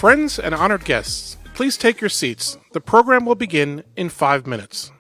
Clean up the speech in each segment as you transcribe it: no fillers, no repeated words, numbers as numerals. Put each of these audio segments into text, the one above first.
Friends and honored guests, please take your seats. The program will begin in 5 minutes.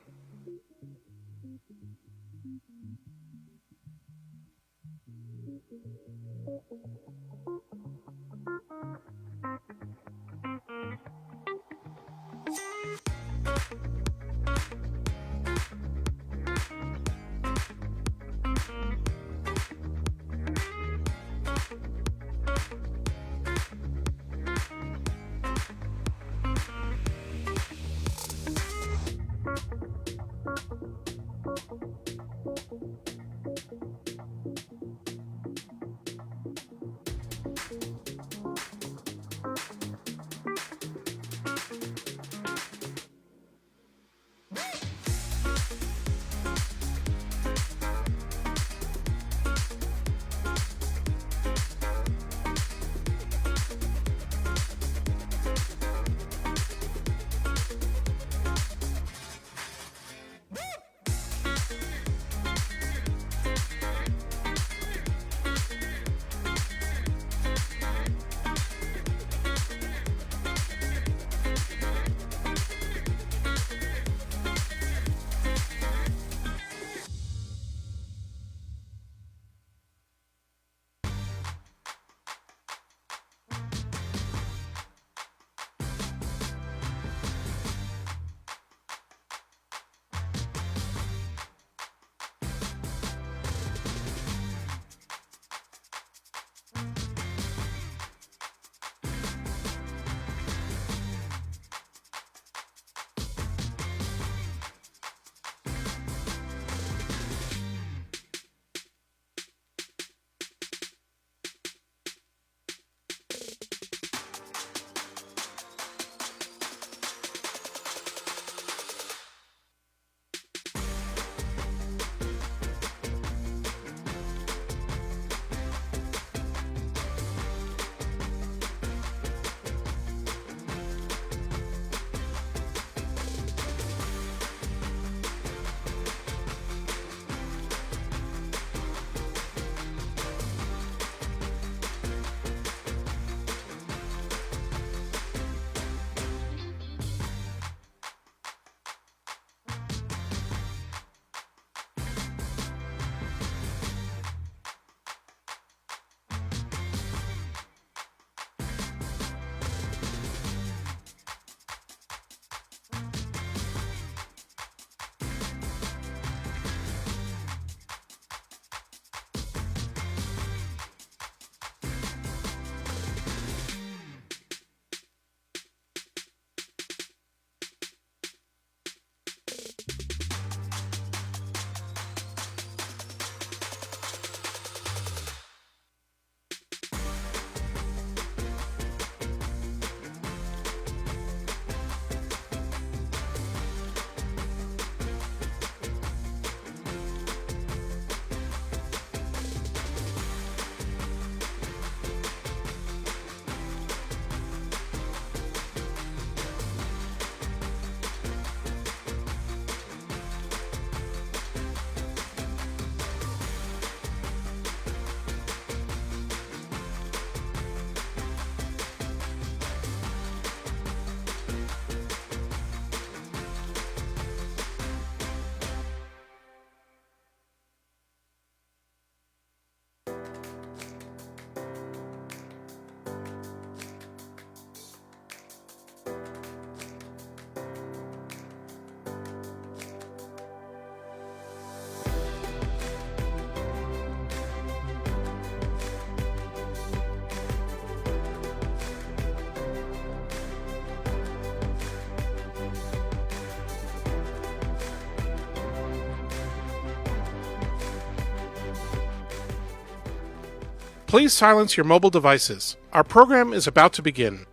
Please silence your mobile devices. Our program is about to begin.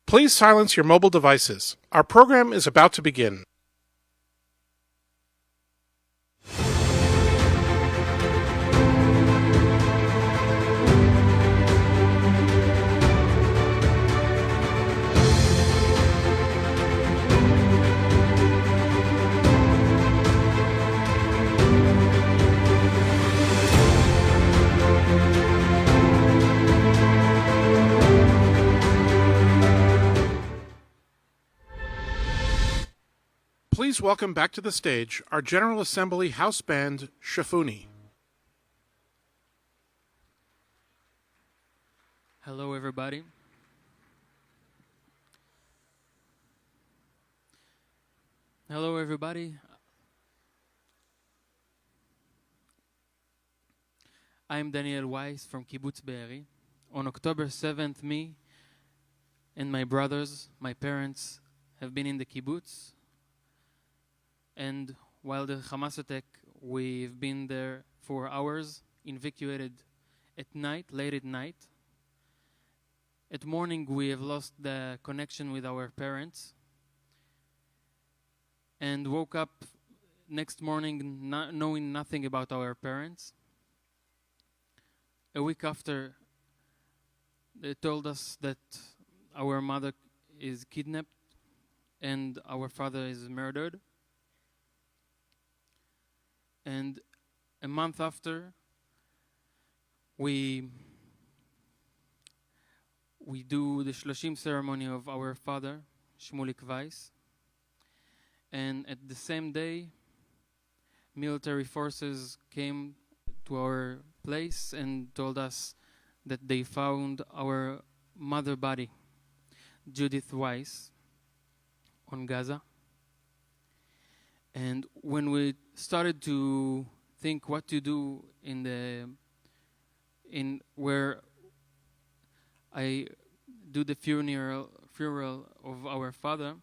Please silence your mobile devices. Our program is about to begin. Please welcome back to the stage our General Assembly House Band, Shafuni. Hello, everybody. Hello, everybody. I'm Daniel Weiss from Kibbutz Be'eri. On October 7th, me and my brothers, my parents, have been in the kibbutz. And while the Hamas attack, we've been there for hours, evacuated at night, late at night. At morning, we have lost the connection with our parents and woke up next morning not knowing nothing about our parents. A week after, they told us that our mother is kidnapped and our father is murdered. And a month after, we do the Shloshim ceremony of our father, Shmulik Weiss. And at the same day, military forces came to our place and told us that they found our mother body, Judith Weiss, on Gaza. And when we started to think what to do in where I do the funeral of our father,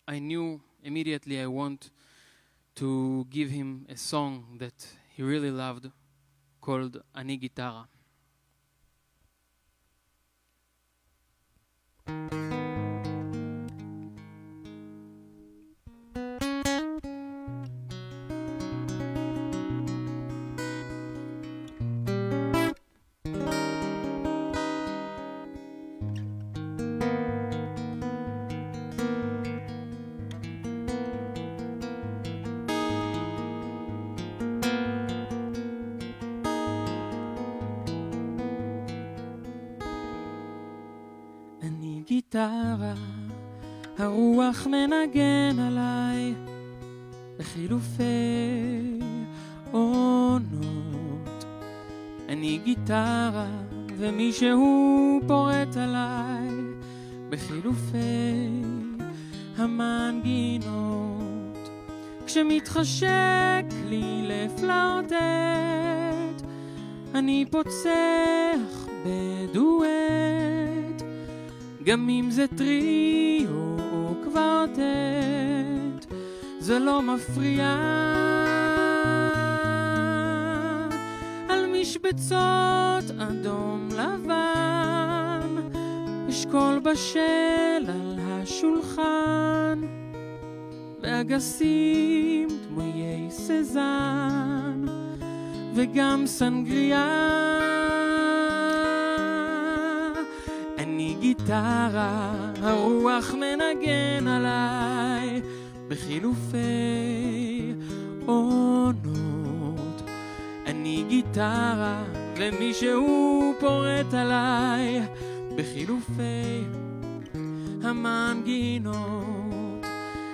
I knew immediately I want to give him a song that he really loved called Ani Gitara. גיטרה, הרוח מנגן עליי בחילופי עונות. אני גיטרה ומישהו פורט עליי בחילופי המנגינות. כשמתחשק לי לפלרטט, אני פוצח בדואט, גם אם זה טריו או קוורטט, זה לא מפריע. על משבצות אדום לבן, אשכול בשל על השולחן, ואגסים דמויי סזן, וגם סנגריה. אני גיטרה, הרוח מנגן עליי בחילופי עונות. אני גיטרה ומישהו פורט עליי בחילופי המנגינות.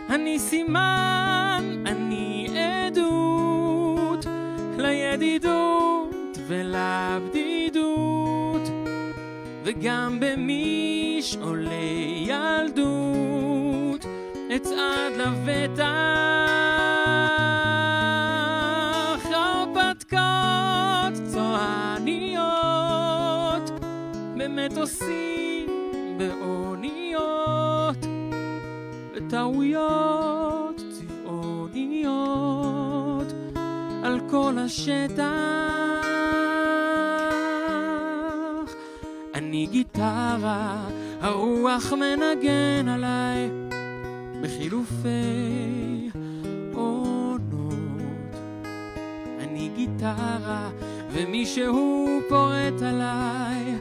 אני סימן, אני עדות לידידות ולבדידות, וגם במשעולי ילדות אצעד לבטח, הרפתקאות צועניות, במטוסים, באוניות, בטעויות צבעוניות, על כל השטח. אני גיטרה, הרוח מנגן עליי בחילופי עונות. אני גיטרה ומישהו פורט עליי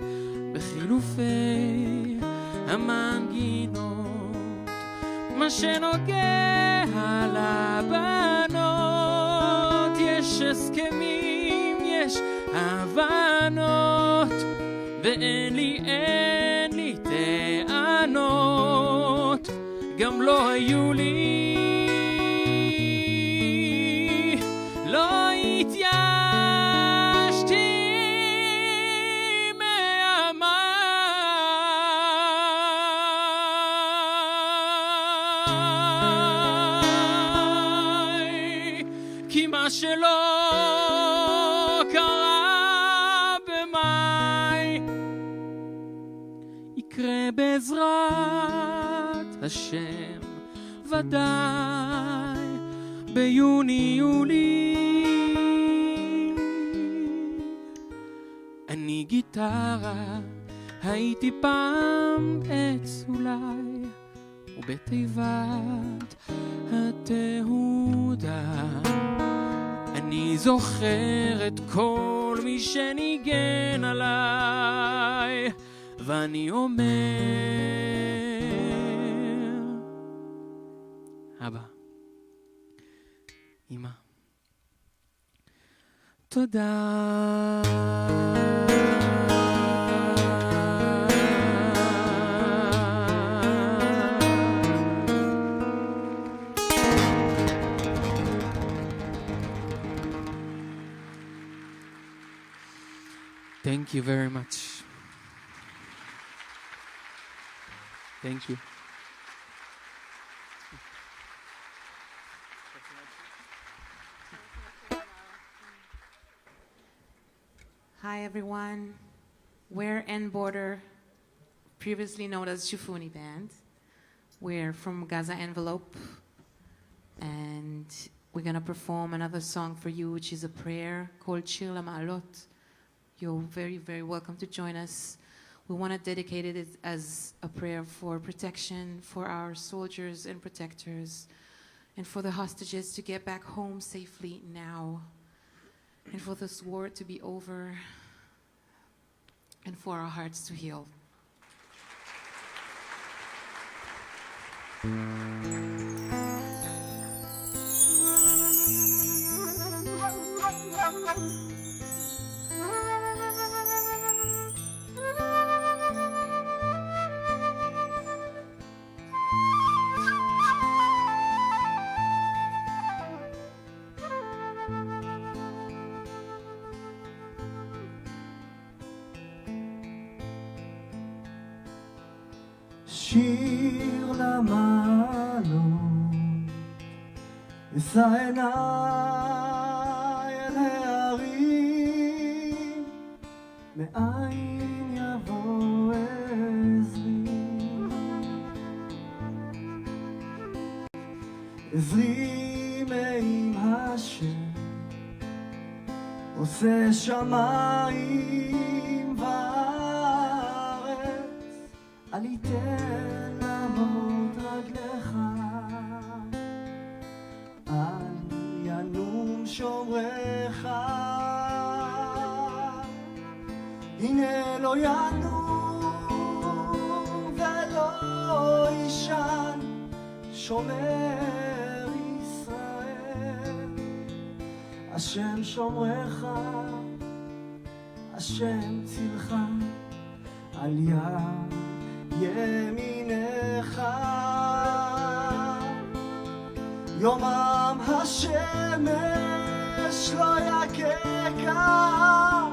בחילופי המנגינות. מה שנוגע לבנות, יש הסכמים, יש הבנות, ואין לי טענות, גם לא היו לי. לא התייאשתי מימיי, כי מה שלא קרה במאי יקרה בעזרת השם ודאי ביוני-יולי. אני גיטרה, הייתי פעם עץ אולי, ובתיבת התהודה אני זוכר את כל מי שניגן עליי, ואני אומר, אבא, אמא, תודה. Thank you very much. Thank you. Hi everyone, we're N Border, previously known as Shufuni Band. We're from Gaza Envelope, and we're going to perform another song for you, which is a prayer called Shir LaMa'alot. You're very, very welcome to join us. We want to dedicate it as a prayer for protection for our soldiers and protectors, and for the hostages to get back home safely now, and for this war to be over, and for our hearts to heal. שיר למעלות, אשא עיניי אל ההרים, מאין יבוא עזרי. עזרי מעם השם, עושה שמיים וארץ, אל יתן לעמוד רגלך, אל ינום שומרך. הנה לא ינום ולא יישן שומר ישראל. השם שומרך, השם צילך, על יד ימינך. יומם השמש השמש לא יקקה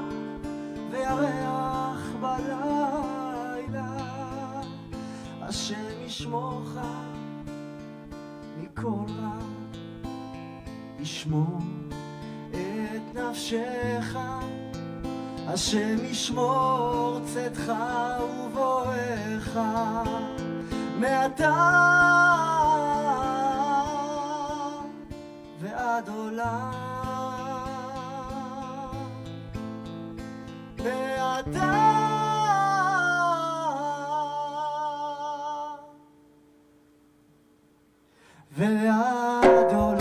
וירח בלילה, השם ישמורך מכל רע, ישמור את נפשך, השם ישמור צאתך ובואך מעתה ועד עולם, מעתה ועד עולם.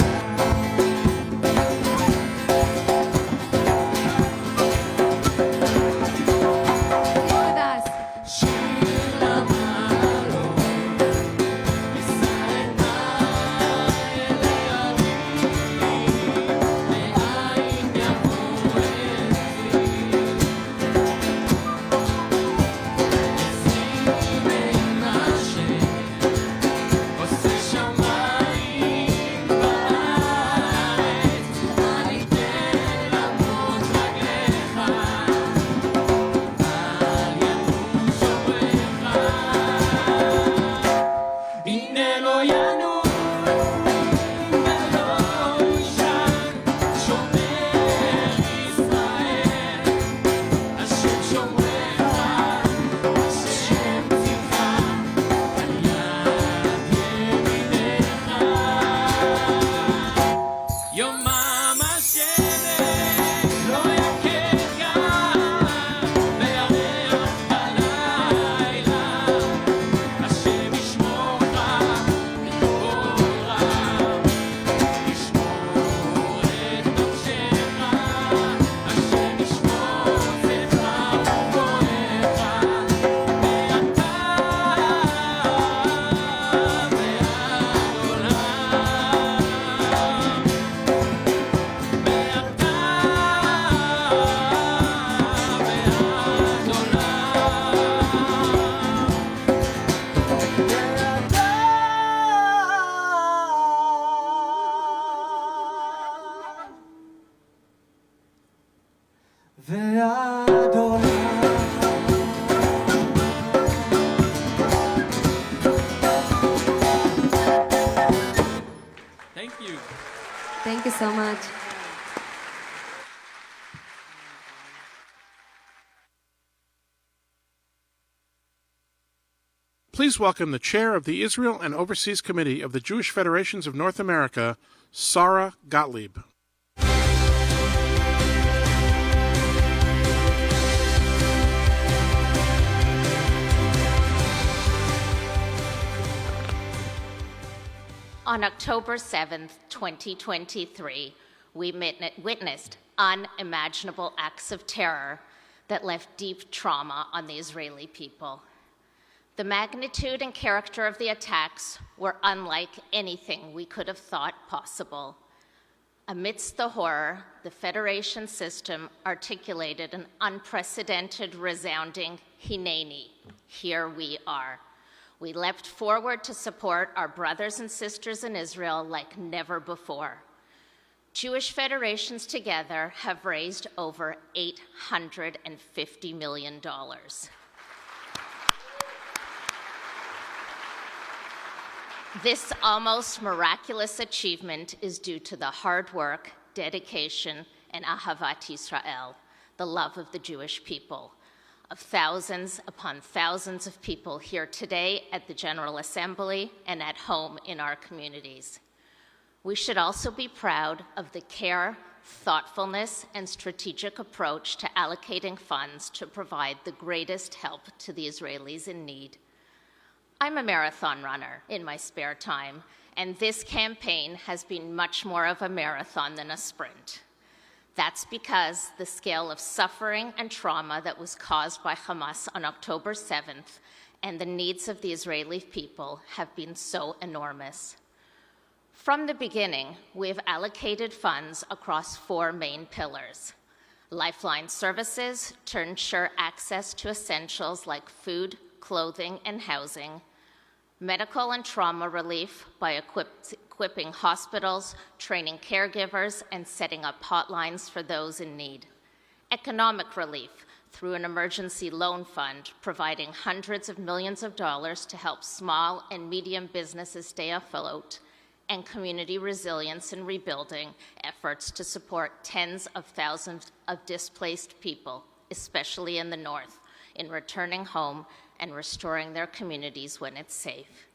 ועד עולם. Thank you. Thank you so much. Please welcome the chair of the Israel and Overseas Committee of the Jewish Federations of North America, Sarah Gottlieb. On October 7th, 2023, we witnessed unimaginable acts of terror that left deep trauma on the Israeli people. The magnitude and character of the attacks were unlike anything we could have thought possible. Amidst the horror, the Federation system articulated an unprecedented, resounding Hineni, here we are. We leapt forward to support our brothers and sisters in Israel like never before. Jewish federations together have raised over $850 million. This almost miraculous achievement is due to the hard work, dedication, and Ahavat Yisrael, the love of the Jewish people, of thousands upon thousands of people here today at the General Assembly and at home in our communities. We should also be proud of the care, thoughtfulness, and strategic approach to allocating funds to provide the greatest help to the Israelis in need. I'm a marathon runner in my spare time, and this campaign has been much more of a marathon than a sprint. That's because the scale of suffering and trauma that was caused by Hamas on October 7th and the needs of the Israeli people have been so enormous. From the beginning, we have allocated funds across 4 main pillars: lifeline services to ensure access to essentials like food, clothing, and housing; medical and trauma relief by equipping hospitals, training caregivers, and setting up hotlines for those in need. Economic relief through an emergency loan fund, providing hundreds of millions of dollars to help small and medium businesses stay afloat, and community resilience and rebuilding efforts to support tens of thousands of displaced people, especially in the North, in returning home and restoring their communities when it's safe.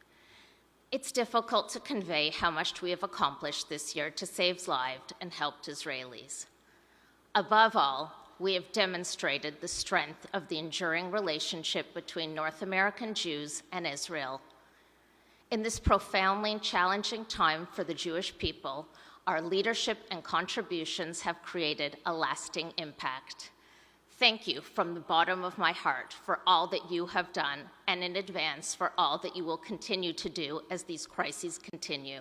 It's difficult to convey how much we have accomplished this year to save lives and helped Israelis. Above all, we have demonstrated the strength of the enduring relationship between North American Jews and Israel. In this profoundly challenging time for the Jewish people, our leadership and contributions have created a lasting impact. Thank you from the bottom of my heart for all that you have done, and in advance for all that you will continue to do as these crises continue.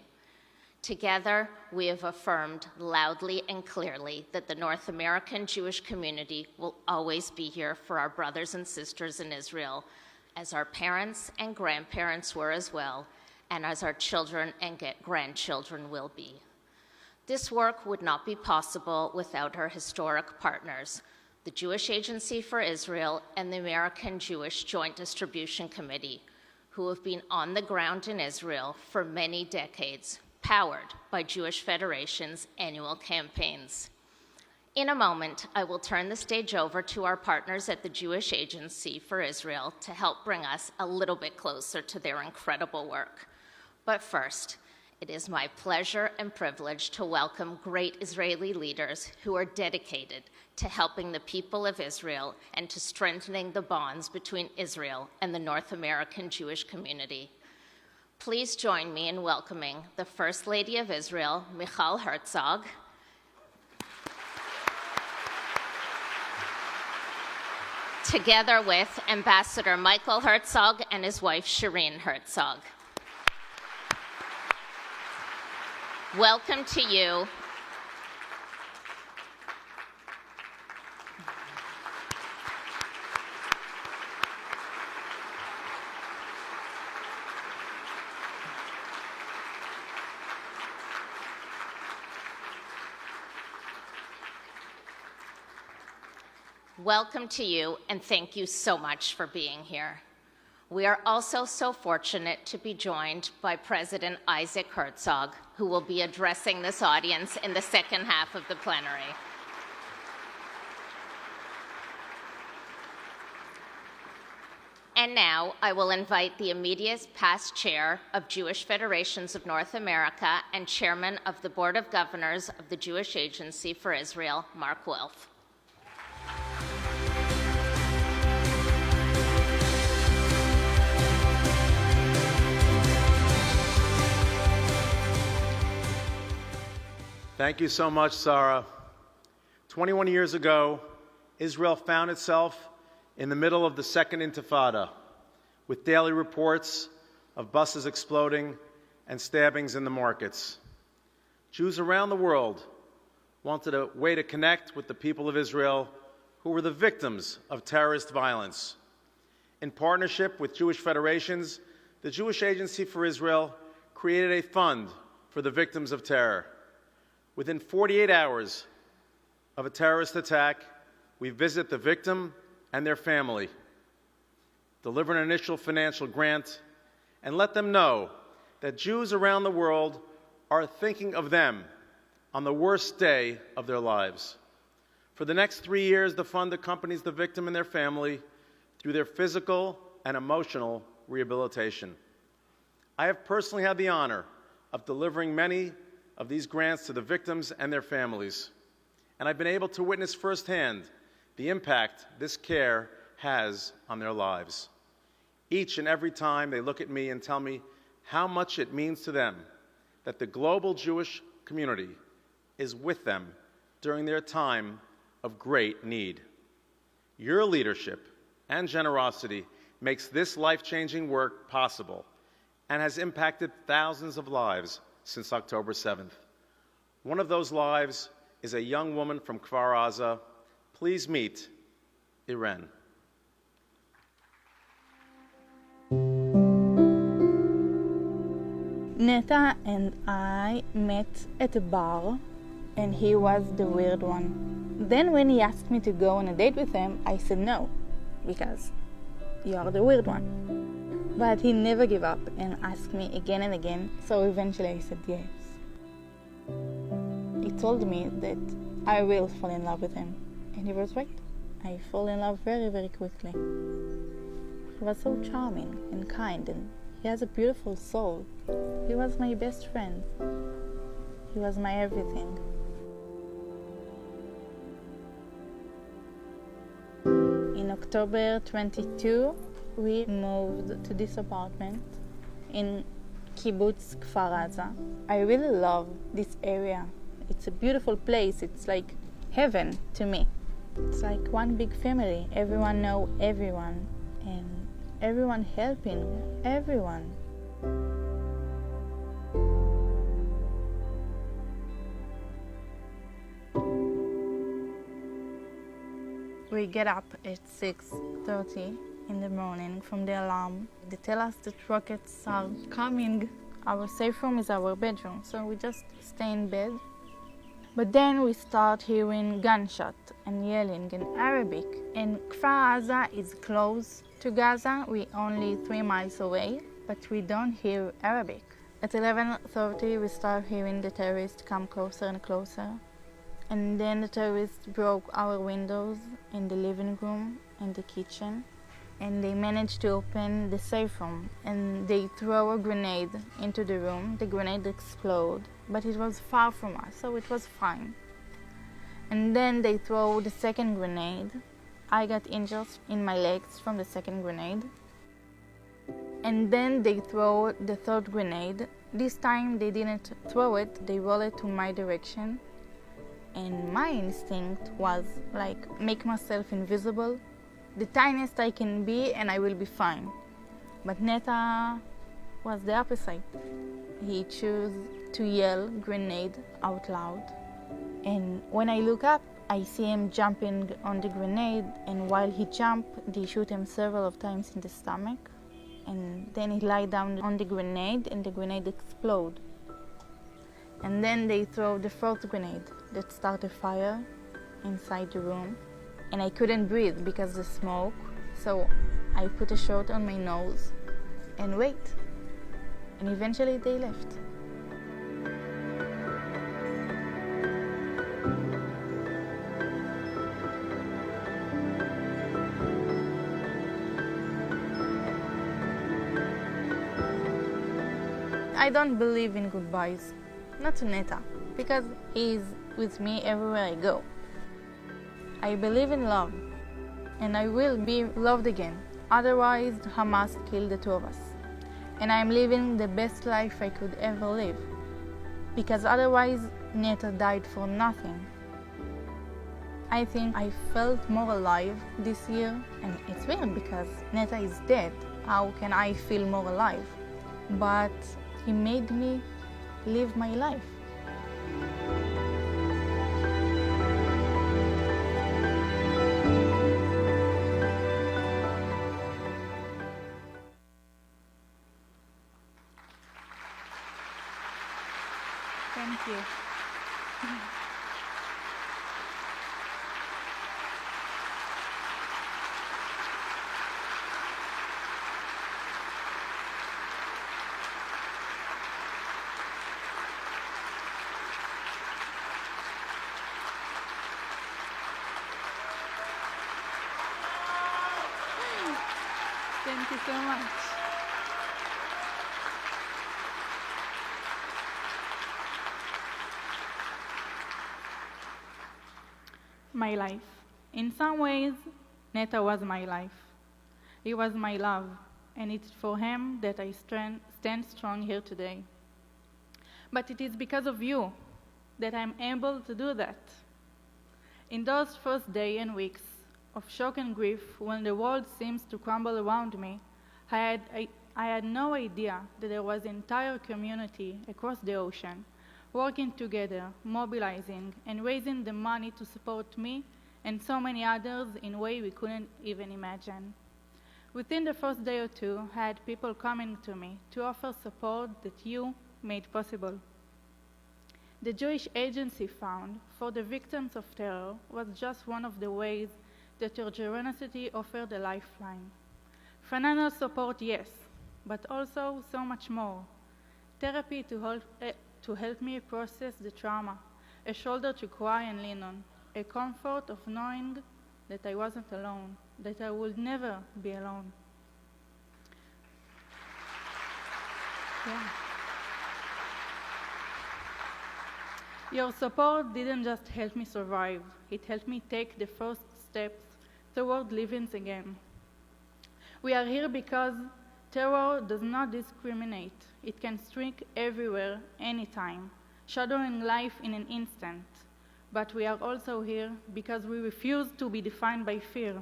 Together, we have affirmed loudly and clearly that the North American Jewish community will always be here for our brothers and sisters in Israel, as our parents and grandparents were as well, and as our children and grandchildren will be. This work would not be possible without our historic partners, the Jewish Agency for Israel and the American Jewish Joint Distribution Committee, who have been on the ground in Israel for many decades, powered by Jewish Federation's annual campaigns. In a moment, I will turn the stage over to our partners at the Jewish Agency for Israel to help bring us a little bit closer to their incredible work. But first, it is my pleasure and privilege to welcome great Israeli leaders who are dedicated to helping the people of Israel and to strengthening the bonds between Israel and the North American Jewish community. Please join me in welcoming the First Lady of Israel, Michal Herzog, together with Ambassador Michael Herzog and his wife, Shireen Herzog. Welcome to you. Welcome to you, and thank you so much for being here. We are also so fortunate to be joined by President Isaac Herzog, who will be addressing this audience in the second half of the plenary. And now I will invite the immediate past chair of Jewish Federations of North America and chairman of the Board of Governors of the Jewish Agency for Israel, Mark Wilf. Thank you so much, Sarah. 21 years ago, Israel found itself in the middle of the Second Intifada, with daily reports of buses exploding and stabbings in the markets. Jews around the world wanted a way to connect with the people of Israel who were the victims of terrorist violence. In partnership with Jewish Federations, the Jewish Agency for Israel created a fund for the victims of terror. Within 48 hours of a terrorist attack, we visit the victim and their family, deliver an initial financial grant, and let them know that Jews around the world are thinking of them on the worst day of their lives. For the next 3 years, the fund accompanies the victim and their family through their physical and emotional rehabilitation. I have personally had the honor of delivering many of these grants to the victims and their families, and I've been able to witness firsthand the impact this care has on their lives. Each and every time they look at me and tell me how much it means to them that the global Jewish community is with them during their time of great need. Your leadership and generosity makes this life-changing work possible and has impacted thousands of lives since October 7th. One of those lives is a young woman from Kfar Aza. Please meet Irene. Neta and I met at a bar, and he was the weird one. Then when he asked me to go on a date with him, I said no, because you are the weird one. But he never gave up and asked me again and again, so eventually I said yes. He told me that I will fall in love with him, and he was right. I fall in love very, very quickly. He was so charming and kind, and he has a beautiful soul. He was my best friend. He was my everything. In October 22, we moved to this apartment in Kibbutz Kfar Aza. I really love this area. It's a beautiful place. It's like heaven to me. It's like one big family. Everyone know everyone, and everyone helping everyone. We get up at 6:30 in the morning from the alarm. They tell us that rockets are coming. Our safe room is our bedroom, so we just stay in bed. But then we start hearing gunshot and yelling in Arabic. And Kfar Aza is close to Gaza. We're only 3 miles away, but we don't hear Arabic. At 11:30, we start hearing the terrorists come closer and closer. And then the terrorists broke our windows in the living room and the kitchen. And they managed to open the safe room. And they throw a grenade into the room. The grenade exploded, but it was far from us, so it was fine. And then they throw the second grenade. I got injured in my legs from the second grenade. And then they throw the third grenade. This time they didn't throw it, they rolled it to my direction. And my instinct was like, make myself invisible, the tiniest I can be, and I will be fine. But Neta was the opposite. He chose to yell grenade out loud. And when I look up, I see him jumping on the grenade, and while he jumped, they shoot him several of times in the stomach. And then he lie down on the grenade, and the grenade explode. And then they throw the fourth grenade that started a fire inside the room. And I couldn't breathe because of the smoke, so I put a shirt on my nose and wait. And eventually they left. I don't believe in goodbyes, not to Neta, because he's with me everywhere I go. I believe in love, and I will be loved again. Otherwise, Hamas killed the two of us. And I'm living the best life I could ever live, because otherwise, Neta died for nothing. I think I felt more alive this year, and it's weird because Neta is dead. How can I feel more alive? But he made me live my life. Thank you. Thank you so much. My life. In some ways, Neta was my life. He was my love, and it's for him that I stand strong here today. But it is because of you that I'm able to do that. In those first days and weeks of shock and grief, when the world seems to crumble around me, I had no idea that there was an entire community across the ocean working together, mobilizing, and raising the money to support me and so many others in a way we couldn't even imagine. Within the first day or two, I had people coming to me to offer support that you made possible. The Jewish Agency Fund for the Victims of Terror was just one of the ways that your generosity offered a lifeline. Financial support, yes, but also so much more. Therapy to help me process the trauma, a shoulder to cry and lean on, a comfort of knowing that I wasn't alone, that I would never be alone. Yeah. Your support didn't just help me survive, it helped me take the first steps toward living again. We are here because terror does not discriminate. It can strike everywhere, anytime, shadowing life in an instant. But we are also here because we refuse to be defined by fear.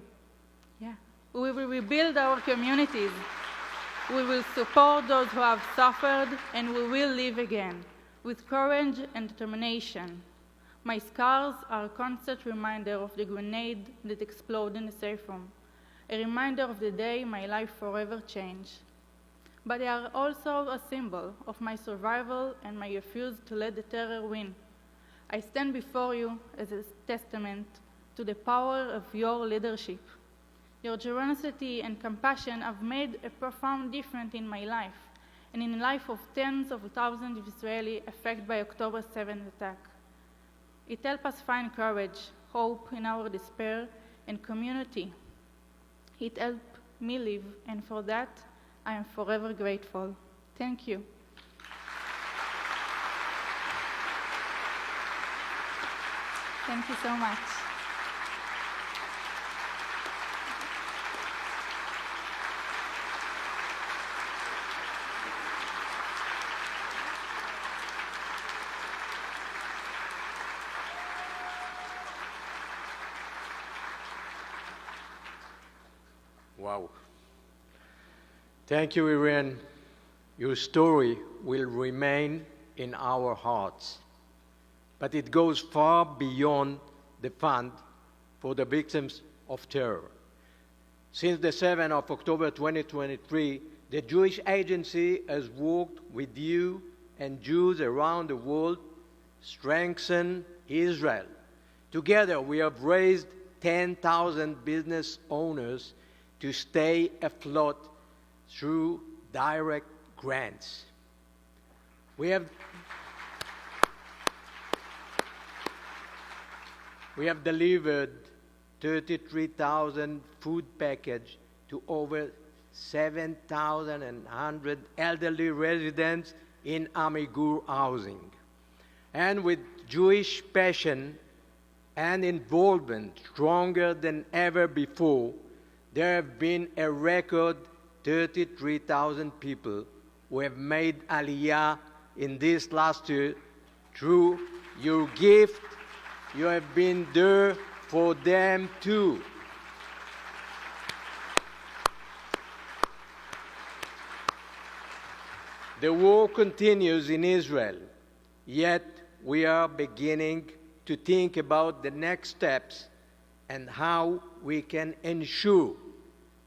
Yeah. We will rebuild our communities. We will support those who have suffered, and we will live again, with courage and determination. My scars are a constant reminder of the grenade that exploded in the safe room, a reminder of the day my life forever changed. But they are also a symbol of my survival and my refuse to let the terror win. I stand before you as a testament to the power of your leadership. Your generosity and compassion have made a profound difference in my life and in the life of tens of thousands of Israelis affected by October 7th attack. It helps us find courage, hope in our despair, and community. It helped me live, and for that, I am forever grateful. Thank you. Thank you so much. Wow. Thank you, Irene. Your story will remain in our hearts. But it goes far beyond the fund for the victims of terror. Since the 7th of October 2023, the Jewish Agency has worked with you and Jews around the world, strengthen Israel. Together, we have raised 10,000 business owners to stay afloat through direct grants. We have delivered 33,000 food packages to over 7,100 elderly residents in Amigur housing. And with Jewish passion and involvement stronger than ever before, there have been a record 33,000 people who have made Aliyah in this last year. Through your gift, you have been there for them too. The war continues in Israel, yet we are beginning to think about the next steps and how we can ensure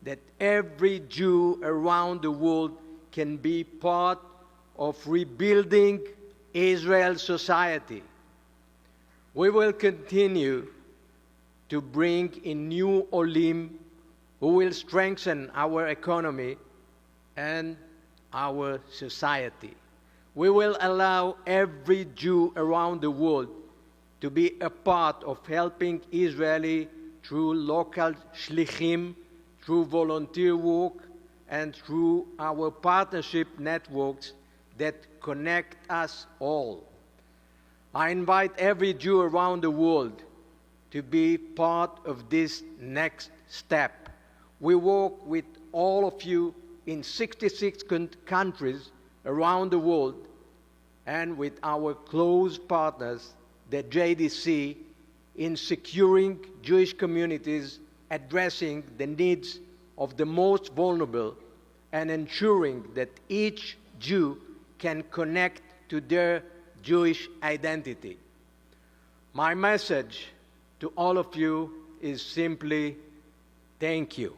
that every Jew around the world can be part of rebuilding Israel's society. We will continue to bring in new Olim who will strengthen our economy and our society. We will allow every Jew around the world to be a part of helping Israeli through local shlichim, through volunteer work, and through our partnership networks that connect us all. I invite every Jew around the world to be part of this next step. We work with all of you in 66 countries around the world and with our close partners, the JDC, in securing Jewish communities, addressing the needs of the most vulnerable, and ensuring that each Jew can connect to their Jewish identity. My message to all of you is simply thank you.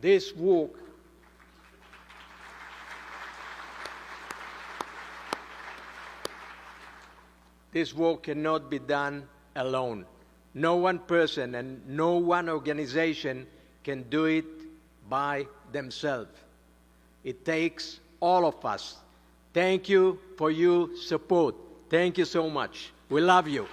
This work this work cannot be done alone. No one person and no one organization can do it by themselves. It takes all of us. Thank you for your support. Thank you so much. We love you.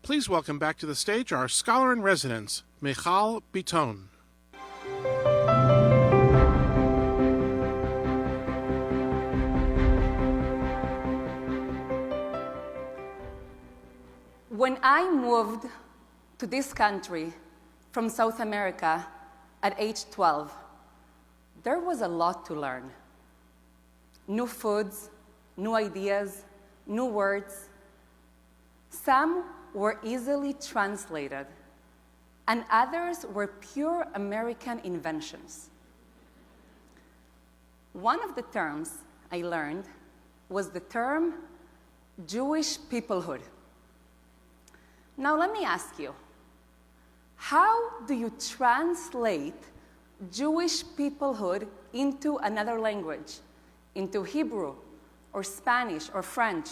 Please welcome back to the stage our scholar in residence, Michal Biton. When I moved to this country from South America at age 12, there was a lot to learn. New foods, new ideas, new words. Some were easily translated, and others were pure American inventions. One of the terms I learned was the term Jewish peoplehood. Now let me ask you, how do you translate Jewish peoplehood into another language, into Hebrew or Spanish or French?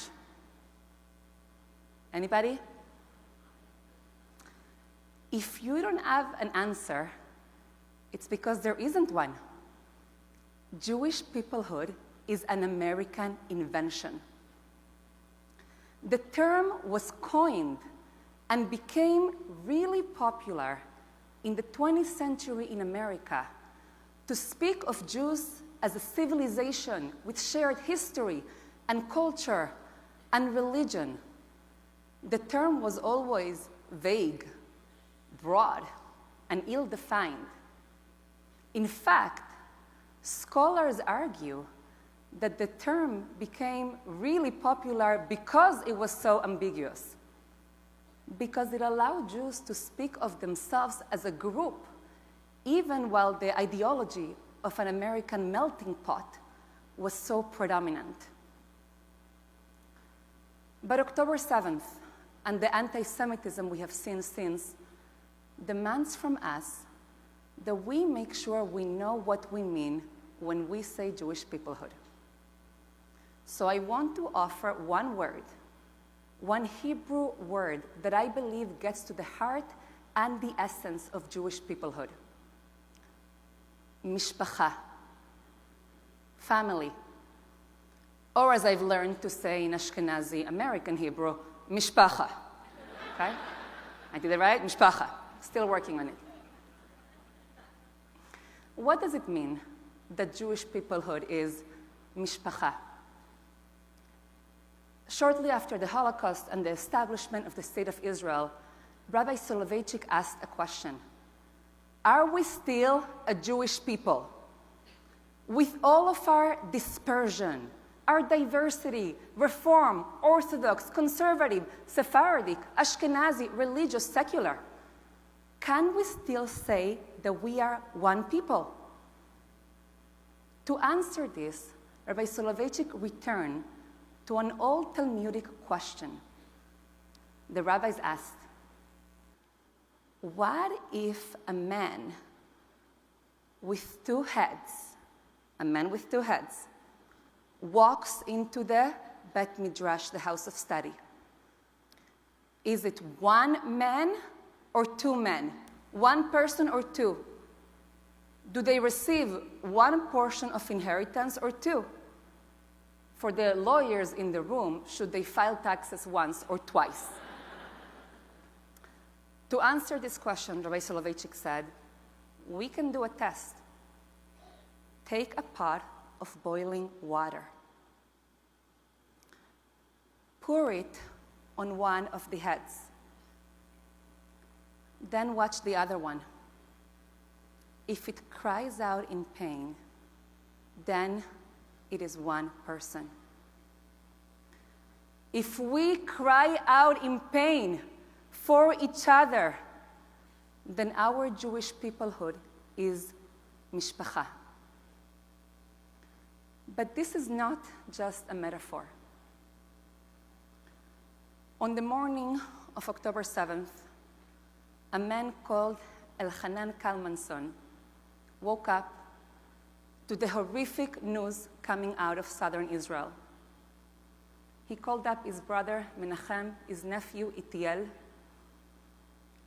Anybody? If you don't have an answer, it's because there isn't one. Jewish peoplehood is an American invention. The term was coined and became really popular in the 20th century in America to speak of Jews as a civilization with shared history and culture and religion. The term was always vague, broad, and ill-defined. In fact, scholars argue that the term became really popular because it was so ambiguous, because it allowed Jews to speak of themselves as a group, even while the ideology of an American melting pot was so predominant. But October 7th and the anti-Semitism we have seen since demands from us that we make sure we know what we mean when we say Jewish peoplehood. So I want to offer one word, one Hebrew word that I believe gets to the heart and the essence of Jewish peoplehood. Mishpacha, family. Or as I've learned to say in Ashkenazi American Hebrew, mishpacha. Okay? I did it right? Mishpacha. Still working on it. What does it mean that Jewish peoplehood is mishpacha? Shortly after the Holocaust and the establishment of the State of Israel, Rabbi Soloveitchik asked a question. Are we still a Jewish people? With all of our dispersion, our diversity, Reform, Orthodox, Conservative, Sephardic, Ashkenazi, religious, secular, can we still say that we are one people? To answer this, Rabbi Soloveitchik returned to an old Talmudic question. The rabbis asked, what if a man with two heads, walks into the Bet Midrash, the house of study? Is it one man or two men? One person or two? Do they receive one portion of inheritance or two? For the lawyers in the room, should they file taxes once or twice? To answer this question, Rabbi Soloveitchik said, we can do a test. Take a pot of boiling water. Pour it on one of the heads. Then watch the other one. If it cries out in pain, then it is one person. If we cry out in pain for each other, then our Jewish peoplehood is mishpacha. But this is not just a metaphor. On the morning of October 7th, a man called Elchanan Kalmanson woke up to the horrific news coming out of southern Israel. He called up his brother Menachem, his nephew Itiel,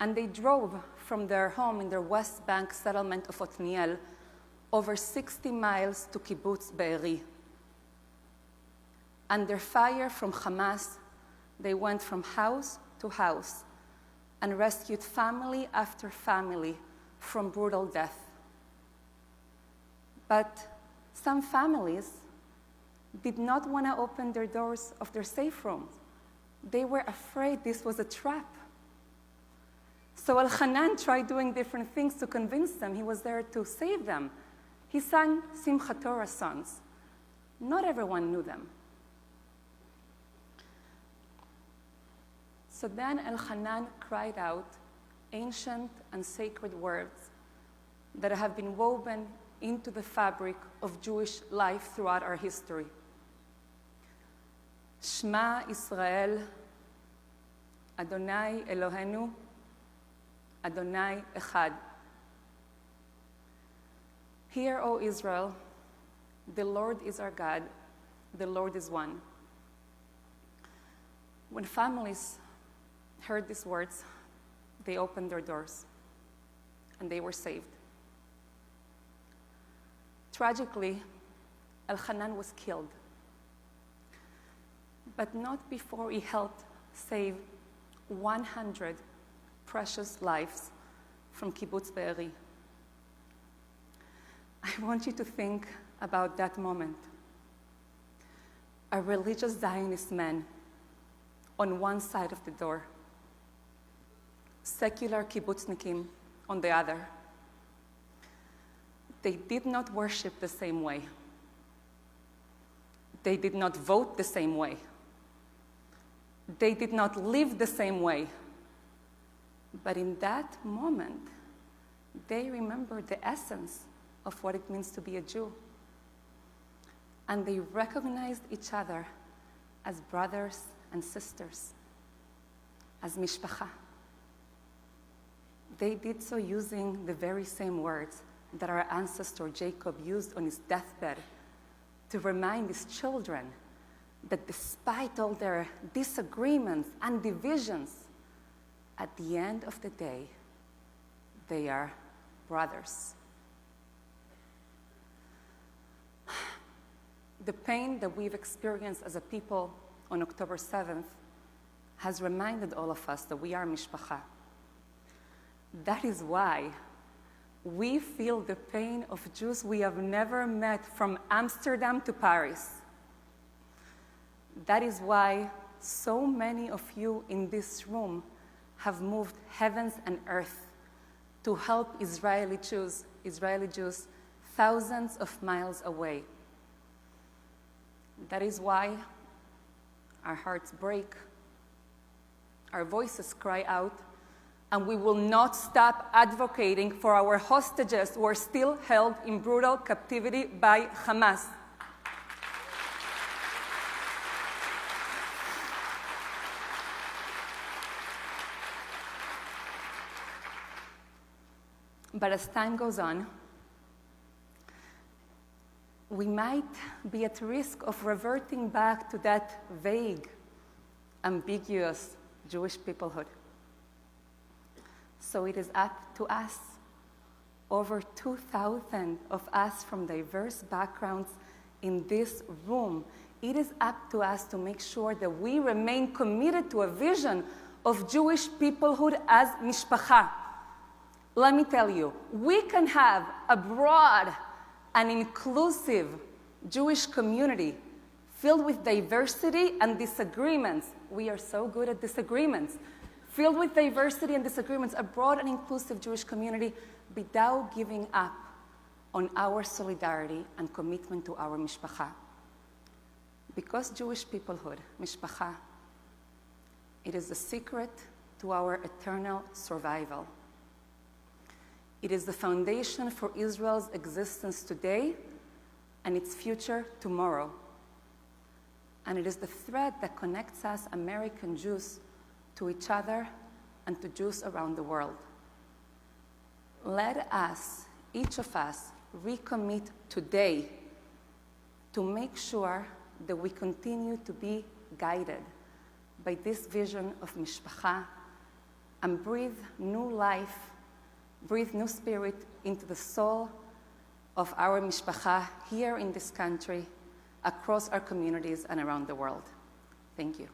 and they drove from their home in their West Bank settlement of Otniel over 60 miles to Kibbutz Be'eri. Under fire from Hamas, they went from house to house and rescued family after family from brutal death. But some families did not want to open their doors of their safe rooms. They were afraid this was a trap. So Elchanan tried doing different things to convince them he was there to save them. He sang Simchat Torah songs. Not everyone knew them. So then Elchanan cried out ancient and sacred words that have been woven into the fabric of Jewish life throughout our history. Shema Israel, Adonai Elohenu, Adonai Echad. Hear, O Israel, the Lord is our God, the Lord is one. When families heard these words, they opened their doors and they were saved. Tragically, Elchanan was killed, but not before he helped save 100 precious lives from Kibbutz Be'eri. I want you to think about that moment. A religious Zionist man on one side of the door, secular kibbutznikim on the other. They did not worship the same way. They did not vote the same way. They did not live the same way. But in that moment, they remembered the essence of what it means to be a Jew. And they recognized each other as brothers and sisters, as mishpacha. They did so using the very same words that our ancestor Jacob used on his deathbed to remind his children that despite all their disagreements and divisions, at the end of the day, they are brothers. The pain that we've experienced as a people on October 7th has reminded all of us that we are mishpacha. That is why we feel the pain of Jews we have never met from Amsterdam to Paris. That is why so many of you in this room have moved heavens and earth to help Israeli Jews thousands of miles away. That is why our hearts break, our voices cry out, and we will not stop advocating for our hostages who are still held in brutal captivity by Hamas. But as time goes on, we might be at risk of reverting back to that vague, ambiguous Jewish peoplehood. So it is up to us, over 2,000 of us from diverse backgrounds in this room, it is up to us to make sure that we remain committed to a vision of Jewish peoplehood as mishpacha. Let me tell you, we can have a broad and inclusive Jewish community filled with diversity and disagreements. We are so good at disagreements. Filled with diversity and disagreements, a broad and inclusive Jewish community without giving up on our solidarity and commitment to our mishpacha. Because Jewish peoplehood, mishpacha, it is the secret to our eternal survival. It is the foundation for Israel's existence today and its future tomorrow. And it is the thread that connects us American Jews to each other and to Jews around the world. let us, each of us, recommit today to make sure that we continue to be guided by this vision of mishpacha and breathe new life, breathe new spirit into the soul of our mishpacha here in this country, across our communities and around the world. Thank you.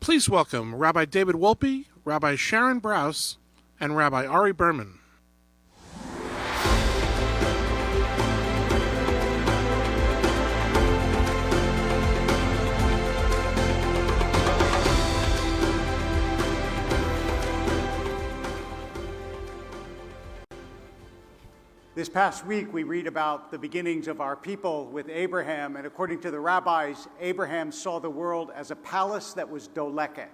Please welcome Rabbi David Wolpe, Rabbi Sharon Brous, and Rabbi Ari Berman. This past week, we read about the beginnings of our people with Abraham, and according to the rabbis, Abraham saw the world as a palace that was doleket.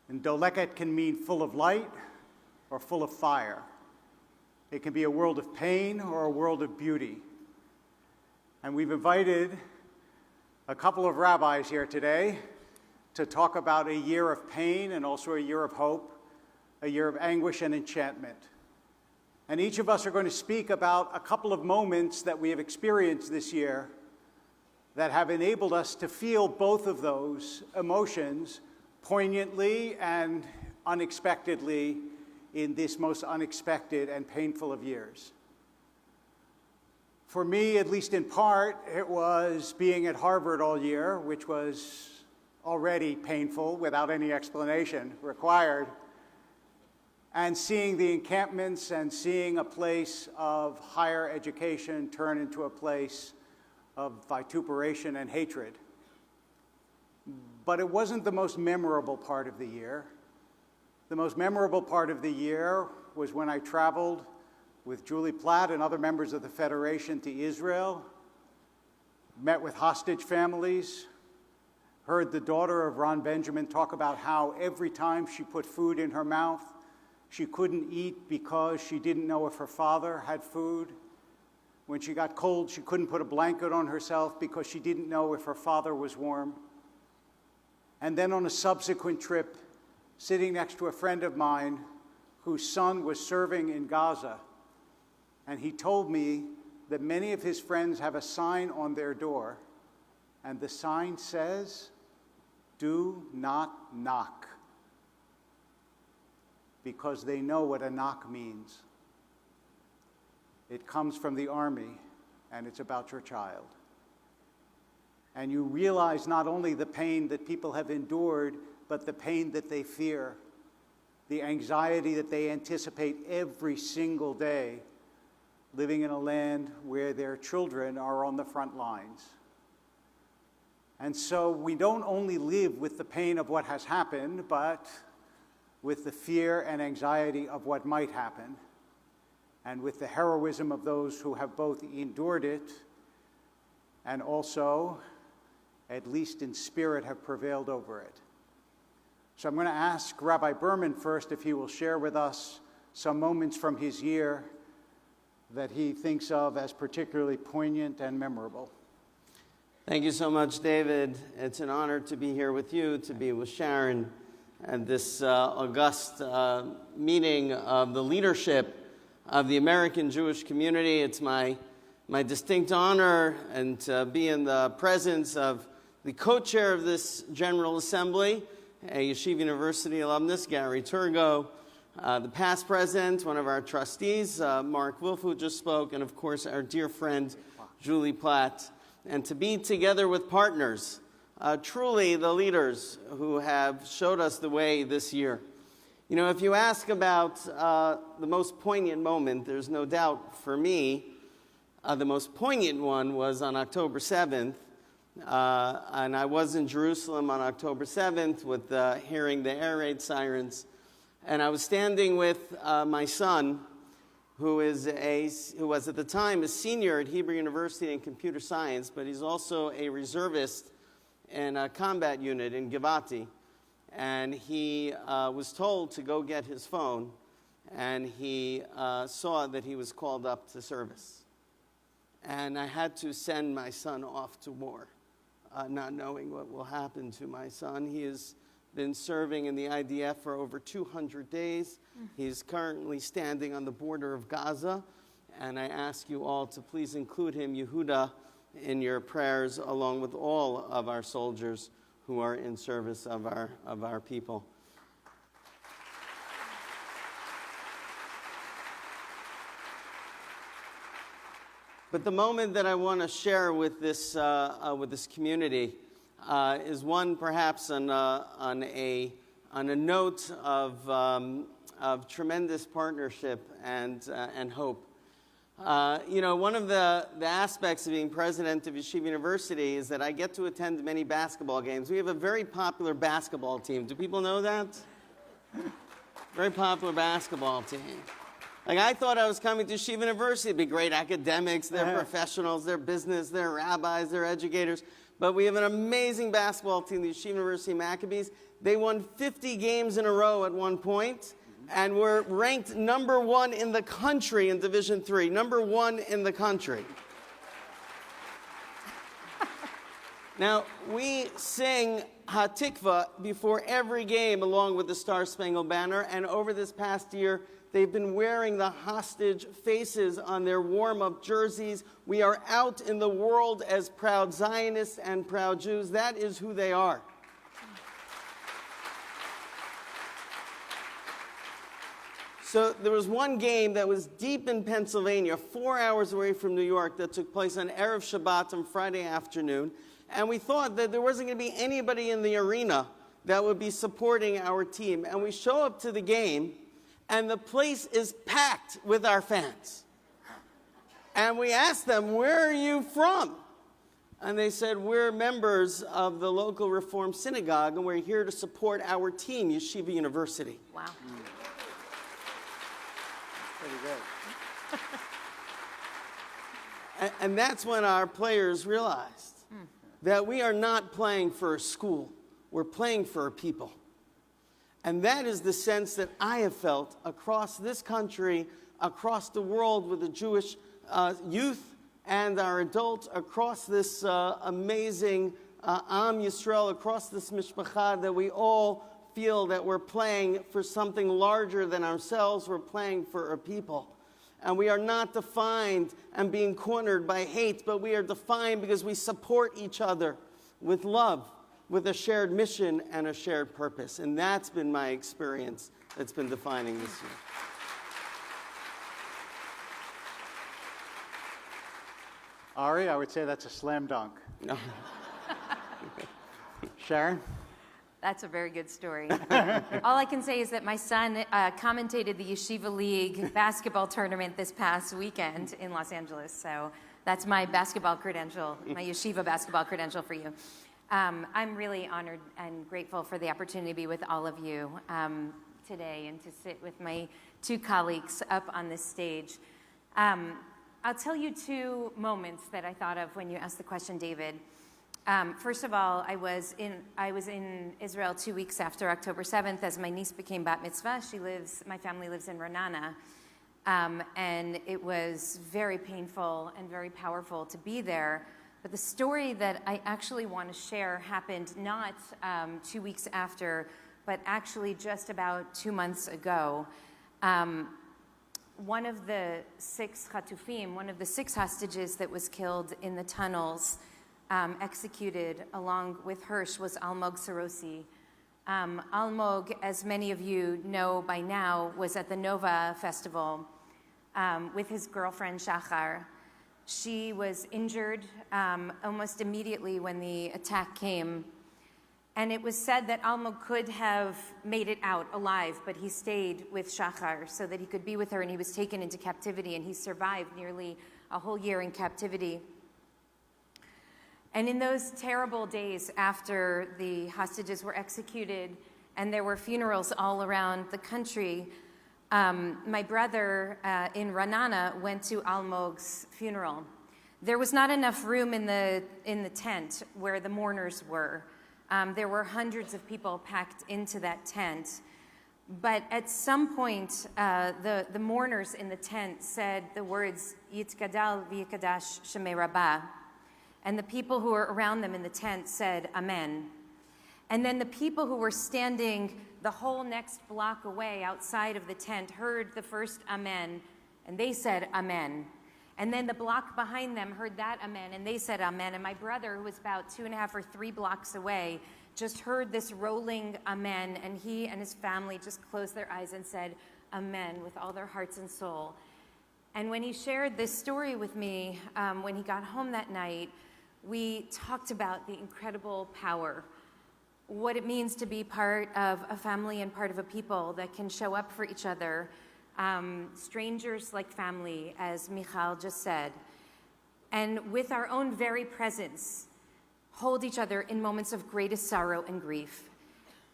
And doleket can mean full of light or full of fire. It can be a world of pain or a world of beauty. And we've invited a couple of rabbis here today to talk about a year of pain and also a year of hope, a year of anguish and enchantment. And each of us are going to speak about a couple of moments that we have experienced this year that have enabled us to feel both of those emotions poignantly and unexpectedly in this most unexpected and painful of years. For me, at least in part, it was being at Harvard all year, which was already painful without any explanation required, and seeing the encampments and seeing a place of higher education turn into a place of vituperation and hatred. But it wasn't the most memorable part of the year. The most memorable part of the year was when I traveled with Julie Platt and other members of the Federation to Israel, met with hostage families, heard the daughter of Ron Benjamin talk about how every time she put food in her mouth, she couldn't eat because she didn't know if her father had food. When she got cold, she couldn't put a blanket on herself because she didn't know if her father was warm. And then on a subsequent trip, sitting next to a friend of mine whose son was serving in Gaza, and he told me that many of his friends have a sign on their door, and the sign says, "Do not knock," because they know what a knock means. It comes from the army, and it's about your child. And you realize not only the pain that people have endured, but the pain that they fear, the anxiety that they anticipate every single day, living in a land where their children are on the front lines. And so we don't only live with the pain of what has happened, but with the fear and anxiety of what might happen, and with the heroism of those who have both endured it and also, at least in spirit, have prevailed over it. So I'm going to ask Rabbi Berman first if he will share with us some moments from his year that he thinks of as particularly poignant and memorable. Thank you so much, David. It's an honor to be here with you, to be with Sharon, and this august meeting of the leadership of the American Jewish community. It's my distinct honor and to be in the presence of the co-chair of this General Assembly, a Yeshiva University alumnus, Gary Turgo, the past president, one of our trustees, Mark Wolf, who just spoke, and of course our dear friend, Julie Platt, and to be together with partners, truly the leaders who have showed us the way this year. You know, if you ask about the most poignant moment, there's no doubt for me, the most poignant one was on October 7th, and I was in Jerusalem on October 7th with hearing the air raid sirens, and I was standing with my son, who was at the time a senior at Hebrew University in computer science, but he's also a reservist in a combat unit in Givati. And he was told to go get his phone, and he saw that he was called up to service. And I had to send my son off to war. not knowing what will happen to my son. He has been serving in the IDF for over 200 days. He's currently standing on the border of Gaza, and I ask you all to please include him, Yehuda, in your prayers, along with all of our soldiers who are in service of our people. But the moment that I want to share with this community is one perhaps on a note of tremendous partnership and hope. One of the aspects of being president of Yeshiva University is that I get to attend many basketball games. We have a very popular basketball team. Do people know that? Very popular basketball team. Like, I thought I was coming to Yeshiva University. It'd be great academics, they're professionals, they're business, they're rabbis, they're educators. But we have an amazing basketball team, the Yeshiva University Maccabees. They won 50 games in a row at one point, and were ranked number 1 in the country in Division III. Number 1 in the country. Now, we sing Hatikva before every game along with the Star Spangled Banner, and over this past year, they've been wearing the hostage faces on their warm-up jerseys. We are out in the world as proud Zionists and proud Jews. That is who they are. So there was one game that was deep in Pennsylvania, 4 hours away from New York, that took place on Erev Shabbat on Friday afternoon. And we thought that there wasn't going to be anybody in the arena that would be supporting our team. And we show up to the game, and the place is packed with our fans. And we asked them, where are you from? And they said, we're members of the local Reform Synagogue, and we're here to support our team, Yeshiva University. Wow. Pretty good. And that's when our players realized that we are not playing for a school, we're playing for a people. And that is the sense that I have felt across this country, across the world with the Jewish youth and our adults, across this amazing Am Yisrael, across this mishpacha, that we all feel that we're playing for something larger than ourselves, we're playing for a people. And we are not defined and being cornered by hate, but we are defined because we support each other with love, with a shared mission and a shared purpose. And that's been my experience that's been defining this year. Ari, I would say that's a slam dunk. Sharon? That's a very good story. All I can say is that my son commentated the Yeshiva League basketball tournament this past weekend in Los Angeles. So that's my basketball credential, my Yeshiva basketball credential for you. I'm really honored and grateful for the opportunity to be with all of you today and to sit with my two colleagues up on this stage. I'll tell you two moments that I thought of when you asked the question, David. First of all, I was in Israel 2 weeks after October 7th as my niece became bat mitzvah. My family lives in Ra'anana. And it was very painful and very powerful to be there. But the story that I actually want to share happened not 2 weeks after, but actually just about 2 months ago. One of the 6 Chatufim, one of the 6 hostages that was killed in the tunnels, executed along with Hirsch, was Almog Sarosi. Almog, as many of you know by now, was at the Nova Festival with his girlfriend Shachar. She was injured almost immediately when the attack came. And it was said that Almog could have made it out alive, but he stayed with Shachar so that he could be with her, and he was taken into captivity, and he survived nearly a whole year in captivity. And in those terrible days after the hostages were executed and there were funerals all around the country, my brother in Ra'anana went to Almog's funeral. There was not enough room in the tent where the mourners were. There were hundreds of people packed into that tent. But at some point, the mourners in the tent said the words, Yitkadal v'yikadash Shemei Rabbah. And the people who were around them in the tent said, Amen. And then the people who were standing the whole next block away outside of the tent heard the first Amen, and they said, Amen. And then the block behind them heard that Amen, and they said Amen. And my brother, who was about 2.5 or 3 blocks away, just heard this rolling Amen, and he and his family just closed their eyes and said Amen with all their hearts and soul. And when he shared this story with me, when he got home that night, we talked about the incredible power, what it means to be part of a family and part of a people that can show up for each other, strangers like family, as Michal just said, and with our own very presence, hold each other in moments of greatest sorrow and grief.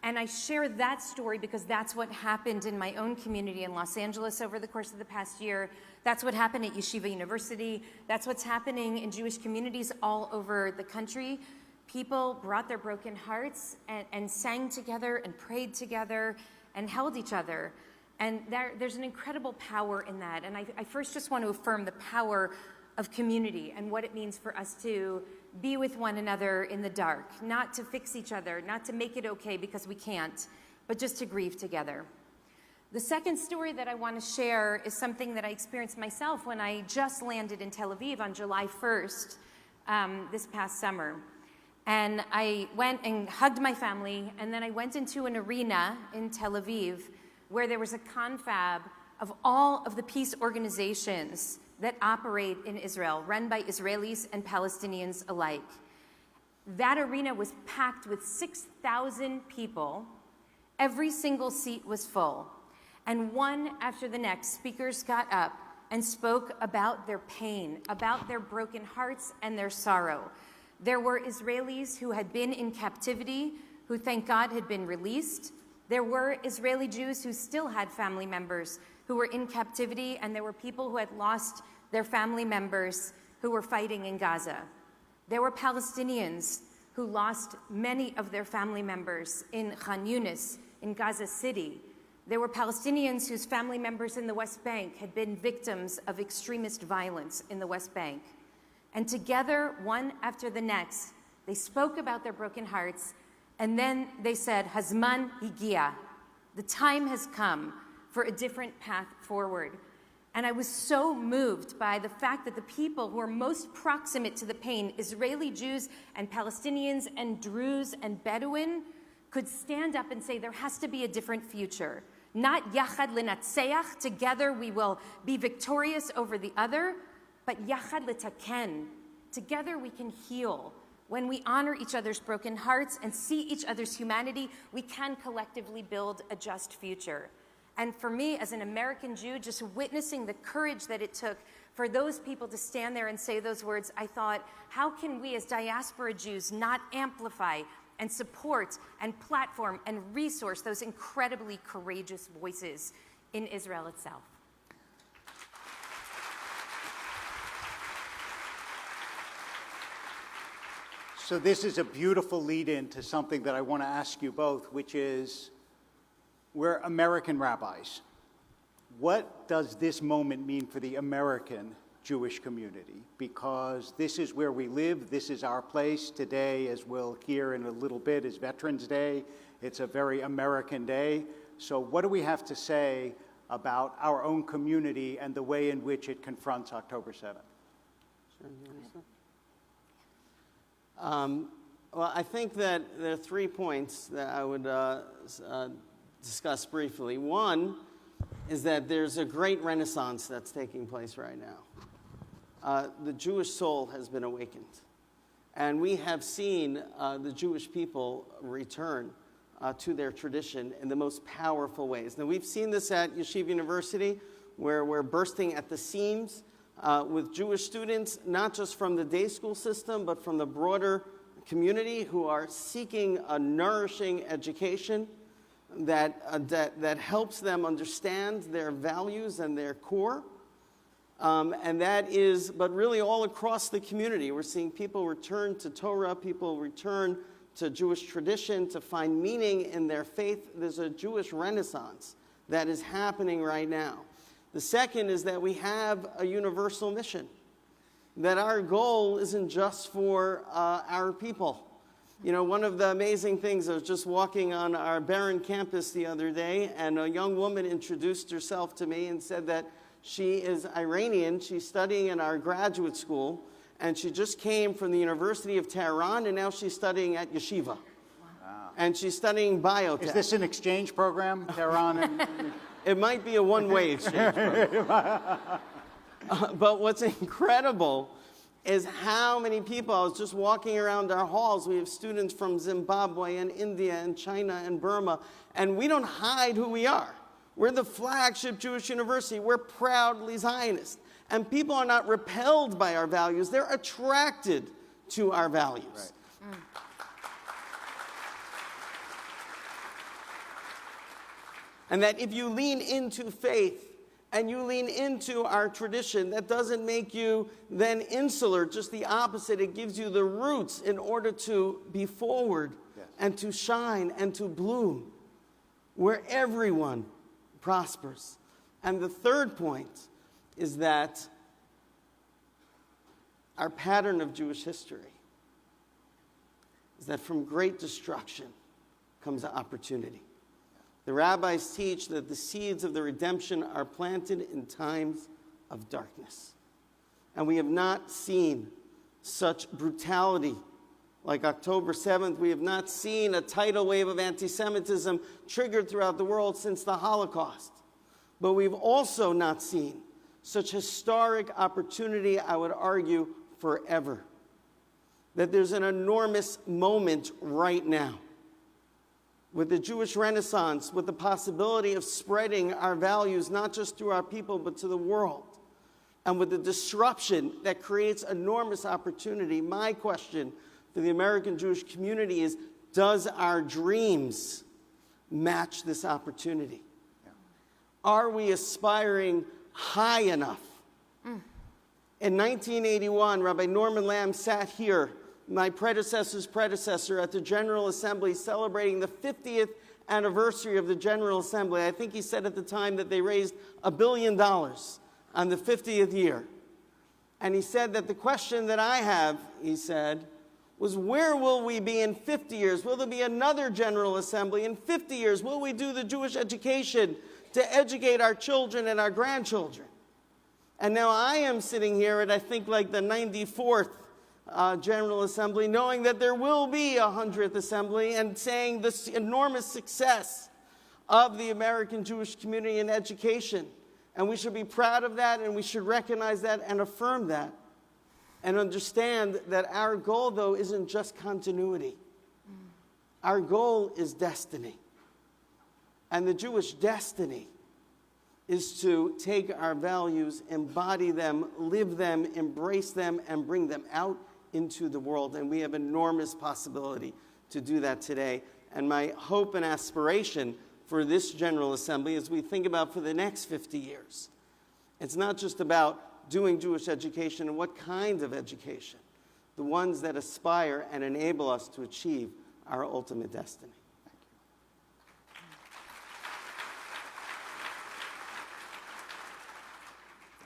And I share that story because that's what happened in my own community in Los Angeles over the course of the past year. That's what happened at Yeshiva University. That's what's happening in Jewish communities all over the country. People brought their broken hearts and sang together and prayed together and held each other. And there's an incredible power in that. And I first just want to affirm the power of community and what it means for us to be with one another in the dark, not to fix each other, not to make it okay because we can't, but just to grieve together. The second story that I want to share is something that I experienced myself when I just landed in Tel Aviv on July 1st this past summer. And I went and hugged my family, and then I went into an arena in Tel Aviv where there was a confab of all of the peace organizations that operate in Israel, run by Israelis and Palestinians alike. That arena was packed with 6,000 people. Every single seat was full. And one after the next, speakers got up and spoke about their pain, about their broken hearts and their sorrow. There were Israelis who had been in captivity, who, thank God, had been released. There were Israeli Jews who still had family members who were in captivity, and there were people who had lost their family members who were fighting in Gaza. There were Palestinians who lost many of their family members in Khan Yunis, in Gaza City. There were Palestinians whose family members in the West Bank had been victims of extremist violence in the West Bank. And together, one after the next, they spoke about their broken hearts, and then they said, Hazman higia, the time has come for a different path forward. And I was so moved by the fact that the people who are most proximate to the pain, Israeli Jews and Palestinians and Druze and Bedouin, could stand up and say there has to be a different future. Not yachad lenatseach, together we will be victorious over the other, but yachad letaken, together we can heal. When we honor each other's broken hearts and see each other's humanity, we can collectively build a just future. And for me, as an American Jew, just witnessing the courage that it took for those people to stand there and say those words, I thought, how can we as diaspora Jews not amplify and support and platform and resource those incredibly courageous voices in Israel itself? So this is a beautiful lead-in to something that I want to ask you both, which is, we're American rabbis. What does this moment mean for the American Jewish community? Because this is where we live, this is our place. Today, as we'll hear in a little bit, is Veterans Day. It's a very American day. So what do we have to say about our own community and the way in which it confronts October 7th? Well, I think that there are 3 points that I would discuss briefly. One is that there's a great renaissance that's taking place right now. The Jewish soul has been awakened. And we have seen the Jewish people return to their tradition in the most powerful ways. Now, we've seen this at Yeshiva University, where we're bursting at the seams with Jewish students, not just from the day school system, but from the broader community who are seeking a nourishing education that helps them understand their values and their core. And that is, but really all across the community, we're seeing people return to Torah, people return to Jewish tradition to find meaning in their faith. There's a Jewish renaissance that is happening right now. The second is that we have a universal mission. that our goal isn't just for our people. You know, one of the amazing things, I was just walking on our barren campus the other day, and a young woman introduced herself to me and said that she is Iranian. She's studying in our graduate school, and she just came from the University of Tehran, and now she's studying at Yeshiva. And she's studying biotech. Is this an exchange program, Tehran? And it might be a one-way exchange program. But what's incredible is how many people, I was just walking around our halls, we have students from Zimbabwe and India and China and Burma, and we don't hide who we are. We're the flagship Jewish university. We're proudly Zionist. And people are not repelled by our values, they're attracted to our values. Right. And that if you lean into faith and you lean into our tradition, that doesn't make you then insular, just the opposite. It gives you the roots in order to be forward and to shine and to bloom, where everyone prospers. And the third point is that our pattern of Jewish history is that from great destruction comes opportunity. The rabbis teach that the seeds of the redemption are planted in times of darkness. And we have not seen such brutality like October 7th. We have not seen a tidal wave of anti-Semitism triggered throughout the world since the Holocaust. But we've also not seen such historic opportunity, I would argue, forever. That there's an enormous moment right now with the Jewish Renaissance, with the possibility of spreading our values, not just to our people, but to the world. And with the disruption that creates enormous opportunity, my question for the American Jewish community is, does our dreams match this opportunity? Yeah. Are we aspiring high enough? In 1981, Rabbi Norman Lamb sat here, my predecessor's predecessor, at the General Assembly celebrating the 50th anniversary of the General Assembly. I think he said at the time that they raised $1 billion on the 50th year. And he said that the question that I have, he said, was where will we be in 50 years? Will there be another General Assembly in 50 years? Will we do the Jewish education to educate our children and our grandchildren? And now I am sitting here at, I think, like the 94th General Assembly, knowing that there will be a 100th Assembly, and saying this enormous success of the American Jewish community in education. And we should be proud of that, and we should recognize that and affirm that. And understand that our goal, though, isn't just continuity. Our goal is destiny. And the Jewish destiny is to take our values, embody them, live them, embrace them, and bring them out into the world. And we have enormous possibility to do that today. And my hope and aspiration for this General Assembly, as we think about for the next 50 years, it's not just about doing Jewish education and what kind of education, the ones that aspire and enable us to achieve our ultimate destiny.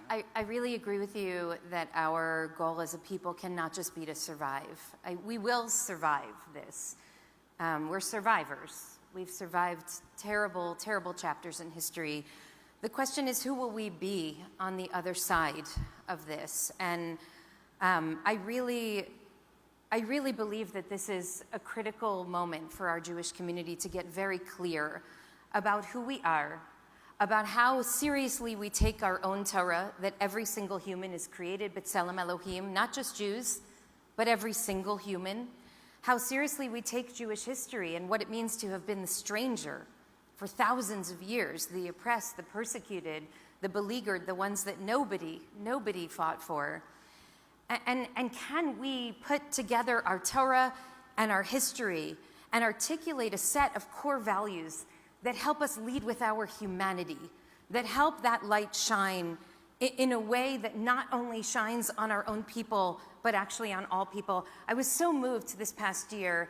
I really agree with you that our goal as a people cannot just be to survive. We will survive this. We're survivors. We've survived terrible, terrible chapters in history. The question is, who will we be on the other side of this? And I really believe that this is a critical moment for our Jewish community to get very clear about who we are, about how seriously we take our own Torah, that every single human is created b'tselem Elohim, not just Jews, but every single human. How seriously we take Jewish history and what it means to have been the stranger for thousands of years, the oppressed, the persecuted, the beleaguered, the ones that nobody fought for. And can we put together our Torah and our history and articulate a set of core values that help us lead with our humanity, that help that light shine in a way that not only shines on our own people, but actually on all people. I was so moved this past year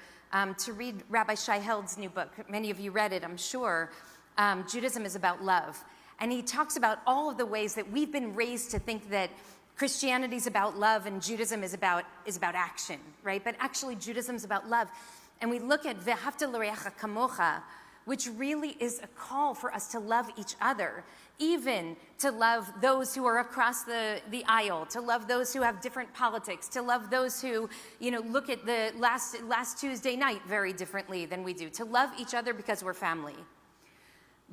to read Rabbi Shai Held's new book. Many of you read it, I'm sure. Judaism is about love. And he talks about all of the ways that we've been raised to think that Christianity is about love and Judaism is about action, right? But actually Judaism is about love. And we look at Ve'ahavta l'reacha kamocha, which really is a call for us to love each other, even to love those who are across the aisle, to love those who have different politics, to love those who, look at the last Tuesday night very differently than we do, to love each other because we're family.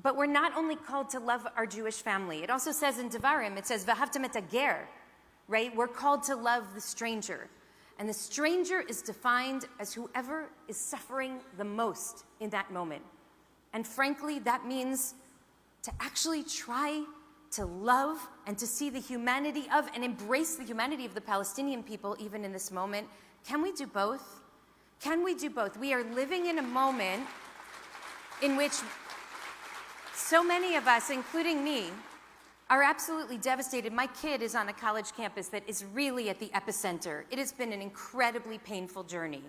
But we're not only called to love our Jewish family. It also says in Devarim, it says, V'ahavtam et hager, right? We're called to love the stranger. And the stranger is defined as whoever is suffering the most in that moment. And frankly, that means to actually try to love and to see the humanity of and embrace the humanity of the Palestinian people even in this moment. Can we do both? Can we do both? We are living in a moment in which so many of us, including me, are absolutely devastated. My kid is on a college campus that is really at the epicenter. It has been an incredibly painful journey.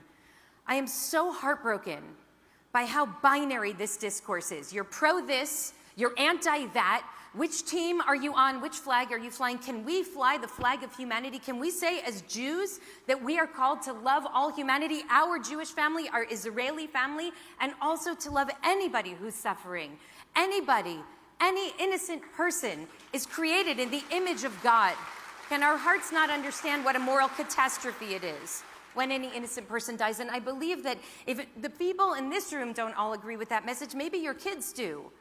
I am so heartbroken by how binary this discourse is. You're pro this, you're anti that. Which team are you on? Which flag are you flying? Can we fly the flag of humanity? Can we say as Jews that we are called to love all humanity, our Jewish family, our Israeli family, and also to love anybody who's suffering? Anybody, any innocent person is created in the image of God. Can our hearts not understand what a moral catastrophe it is when any innocent person dies? And I believe that if the people in this room don't all agree with that message, maybe your kids do,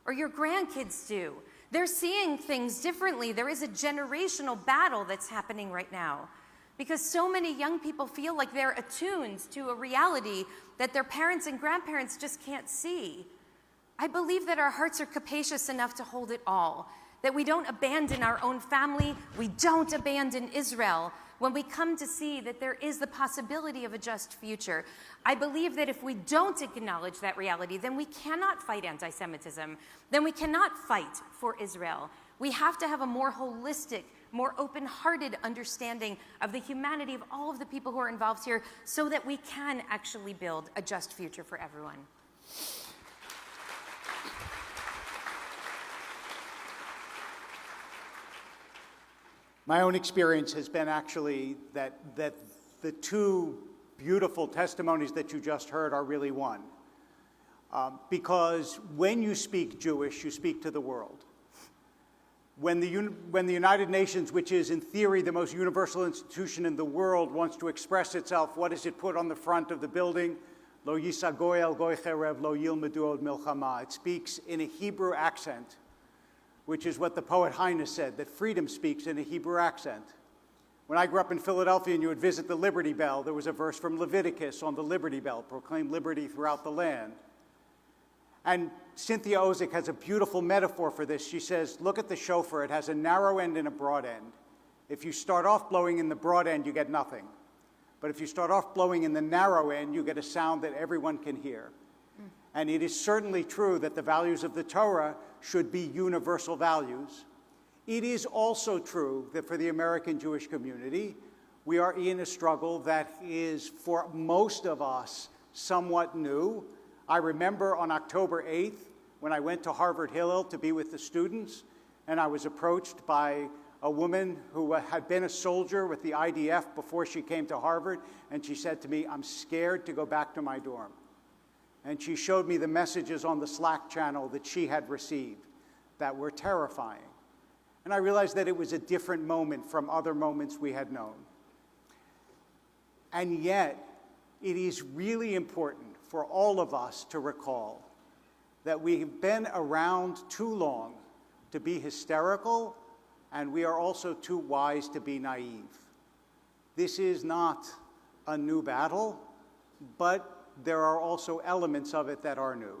or your grandkids do. They're seeing things differently. There is a generational battle that's happening right now because so many young people feel like they're attuned to a reality that their parents and grandparents just can't see. I believe that our hearts are capacious enough to hold it all, that we don't abandon our own family, we don't abandon Israel when we come to see that there is the possibility of a just future. I believe that if we don't acknowledge that reality, then we cannot fight anti-Semitism, then we cannot fight for Israel. We have to have a more holistic, more open-hearted understanding of the humanity of all of the people who are involved here so that we can actually build a just future for everyone. My own experience has been actually that the two beautiful testimonies that you just heard are really one. Because when you speak Jewish, you speak to the world. When the United Nations, which is in theory the most universal institution in the world, wants to express itself, what does it put on the front of the building? Lo yisa goy el goy cherev, lo yilmedu od milchama. It speaks in a Hebrew accent, which is what the poet Heine said, that freedom speaks in a Hebrew accent. When I grew up in Philadelphia and you would visit the Liberty Bell, there was a verse from Leviticus on the Liberty Bell, proclaim liberty throughout the land. And Cynthia Ozick has a beautiful metaphor for this. She says, look at the shofar, it has a narrow end and a broad end. If you start off blowing in the broad end, you get nothing. But if you start off blowing in the narrow end, you get a sound that everyone can hear. And it is certainly true that the values of the Torah should be universal values. It is also true that for the American Jewish community, we are in a struggle that is, for most of us, somewhat new. I remember on October 8th, when I went to Harvard Hillel to be with the students, and I was approached by a woman who had been a soldier with the IDF before she came to Harvard, and she said to me, I'm scared to go back to my dorm. And she showed me the messages on the Slack channel that she had received that were terrifying. And I realized that it was a different moment from other moments we had known. And yet, it is really important for all of us to recall that we've been around too long to be hysterical, and we are also too wise to be naive. This is not a new battle, but there are also elements of it that are new.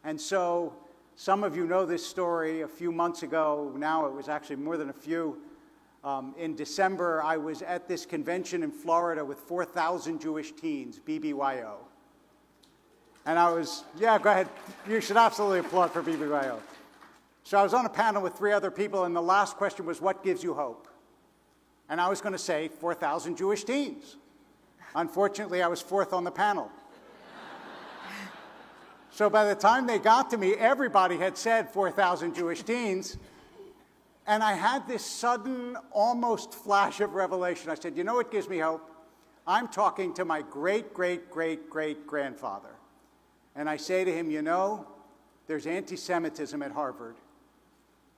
And so, some of you know this story. A few months ago, now it was actually more than a few, in December, I was at this convention in Florida with 4,000 Jewish teens, BBYO. And I was, yeah, go ahead. You should absolutely applaud for BBYO. So I was on a panel with 3 other people, and the last question was, what gives you hope? And I was going to say 4,000 Jewish teens. Unfortunately, I was 4th on the panel. So by the time they got to me, everybody had said 4,000 Jewish teens. And I had this sudden, almost flash of revelation. I said, you know what gives me hope? I'm talking to my great-great-great-great-grandfather. And I say to him, you know, there's anti-Semitism at Harvard.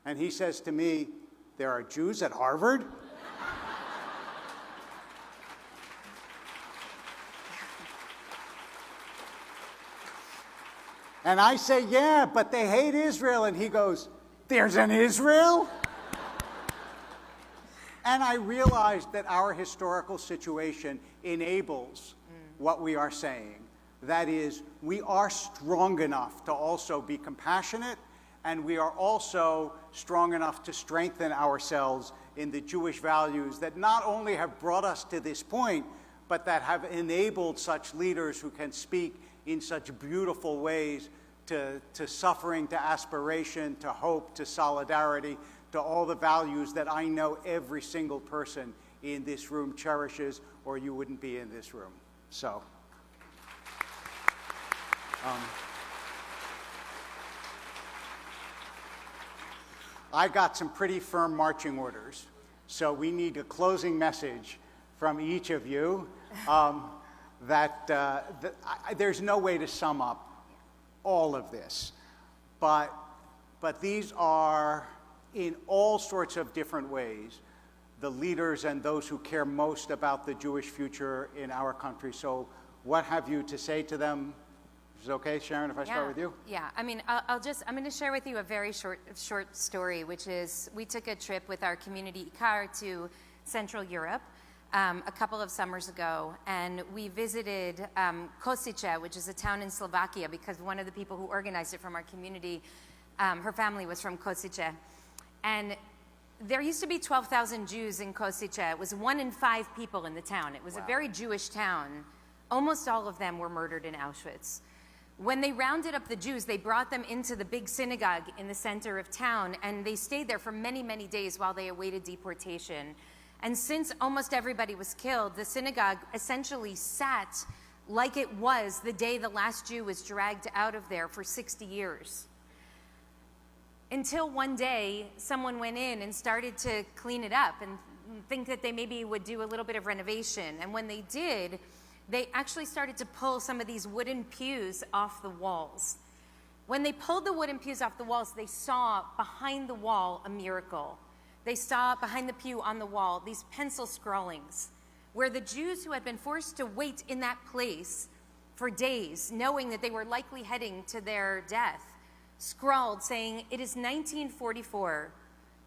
And he says to me, there are Jews at Harvard? And I say, yeah, but they hate Israel. And he goes, there's an Israel? And I realized that our historical situation enables what we are saying. That is, we are strong enough to also be compassionate, and we are also strong enough to strengthen ourselves in the Jewish values that not only have brought us to this point, but that have enabled such leaders who can speak in such beautiful ways to suffering, to aspiration, to hope, to solidarity, to all the values that I know every single person in this room cherishes, or you wouldn't be in this room. So, I got some pretty firm marching orders, so we need a closing message from each of you there's no way to sum up all of this, but these are, in all sorts of different ways, the leaders and those who care most about the Jewish future in our country. So what have you to say to them? Is it okay, Sharon, if I start with you? Yeah, I mean, I'm going to share with you a very short story, which is we took a trip with our community IKAR to Central Europe a couple of summers ago, and we visited Kosice, which is a town in Slovakia, because one of the people who organized it from our community, her family was from Kosice. And there used to be 12,000 Jews in Kosice. It was 1 in 5 people in the town. It was a very Jewish town. Almost all of them were murdered in Auschwitz. When they rounded up the Jews, they brought them into the big synagogue in the center of town, and they stayed there for many, many days while they awaited deportation. And since almost everybody was killed, the synagogue essentially sat like it was the day the last Jew was dragged out of there for 60 years. Until one day, someone went in and started to clean it up and think that they maybe would do a little bit of renovation. And when they did, they actually started to pull some of these wooden pews off the walls. When they pulled the wooden pews off the walls, they saw behind the wall a miracle. They saw behind the pew on the wall these pencil scrawlings, where the Jews who had been forced to wait in that place for days, knowing that they were likely heading to their death, scrawled saying, "It is 1944.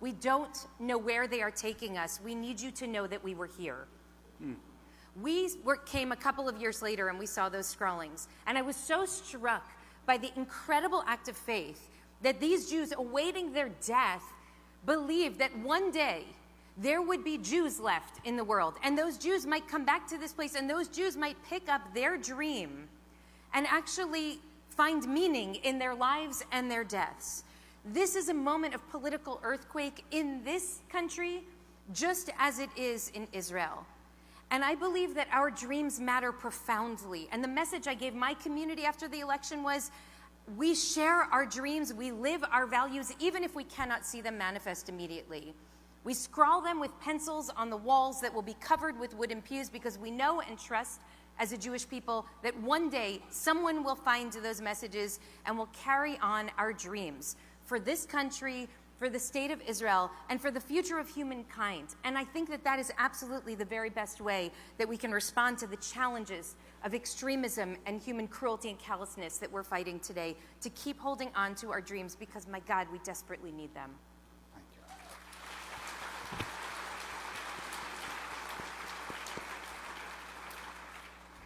We don't know where they are taking us. We need you to know that we were here." We came a couple of years later and we saw those scrawlings. And I was so struck by the incredible act of faith that these Jews awaiting their death believed that one day there would be Jews left in the world. And those Jews might come back to this place, and those Jews might pick up their dream and actually find meaning in their lives and their deaths. This is a moment of political earthquake in this country, just as it is in Israel. And I believe that our dreams matter profoundly. And the message I gave my community after the election was, we share our dreams, we live our values, even if we cannot see them manifest immediately. We scrawl them with pencils on the walls that will be covered with wooden pews, because we know and trust as a Jewish people that one day someone will find those messages and will carry on our dreams for this country, for the state of Israel, and for the future of humankind. And I think that that is absolutely the very best way that we can respond to the challenges of extremism and human cruelty and callousness that we're fighting today, to keep holding on to our dreams, because, my God, we desperately need them.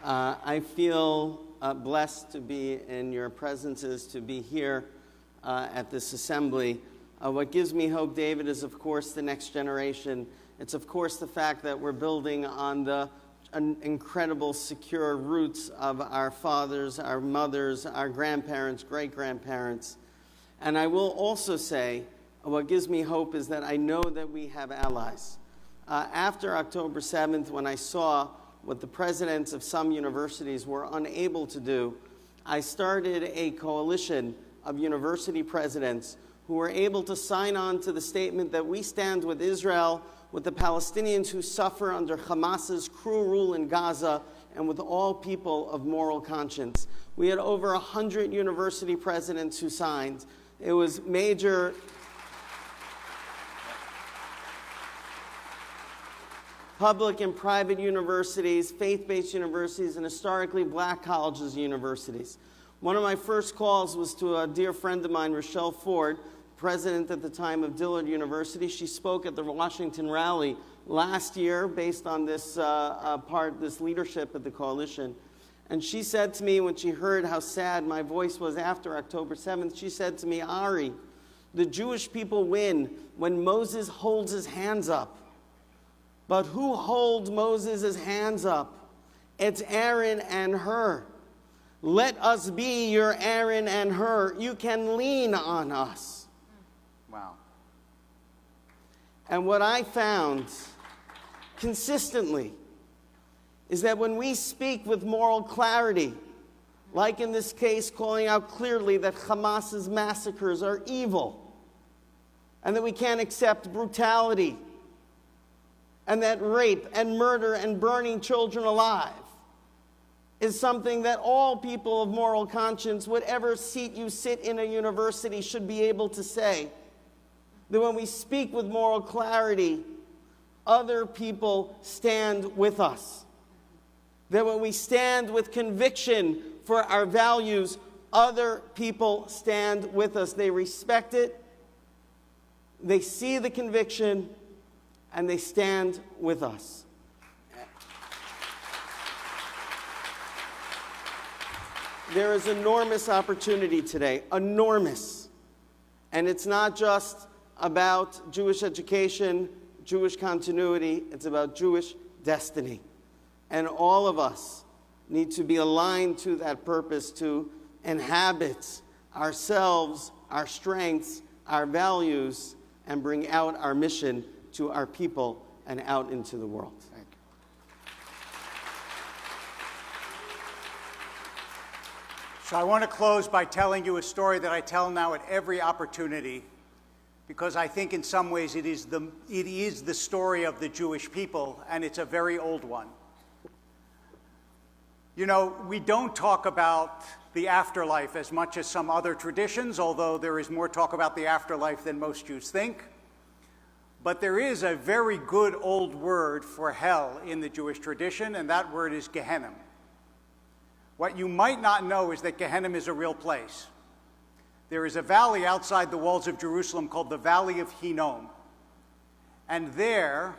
I feel blessed to be in your presences, to be here at this assembly. What gives me hope, David, is, of course, the next generation. It's, of course, the fact that we're building on the incredible, secure roots of our fathers, our mothers, our grandparents, great-grandparents. And I will also say, what gives me hope is that I know that we have allies. After October 7th, when I saw what the presidents of some universities were unable to do, I started a coalition of university presidents who were able to sign on to the statement that we stand with Israel, with the Palestinians who suffer under Hamas's cruel rule in Gaza, and with all people of moral conscience. We had over 100 university presidents who signed. It was major public and private universities, faith-based universities, and historically black colleges and universities. One of my first calls was to a dear friend of mine, Rochelle Ford, president at the time of Dillard University. She spoke at the Washington rally last year based on this this leadership of the coalition. And she said to me, when she heard how sad my voice was after October 7th, she said to me, Ari, the Jewish people win when Moses holds his hands up. But who holds Moses' hands up? It's Aaron and Hur. Let us be your Aaron and Hur. You can lean on us. Wow. And what I found consistently is that when we speak with moral clarity, like in this case calling out clearly that Hamas's massacres are evil, and that we can't accept brutality, and that rape and murder and burning children alive is something that all people of moral conscience, whatever seat you sit in a university, should be able to say. That when we speak with moral clarity, other people stand with us. That when we stand with conviction for our values, other people stand with us. They respect it, they see the conviction, and they stand with us. There is enormous opportunity today, enormous. And it's not just about Jewish education, Jewish continuity, it's about Jewish destiny. And all of us need to be aligned to that purpose, to inhabit ourselves, our strengths, our values, and bring out our mission to our people and out into the world. Thank you. So I want to close by telling you a story that I tell now at every opportunity, because I think in some ways it is the story of the Jewish people, and it's a very old one. You know, we don't talk about the afterlife as much as some other traditions, although there is more talk about the afterlife than most Jews think. But there is a very good old word for hell in the Jewish tradition, and that word is Gehenna. What you might not know is that Gehenna is a real place. There is a valley outside the walls of Jerusalem called the Valley of Hinnom. And there,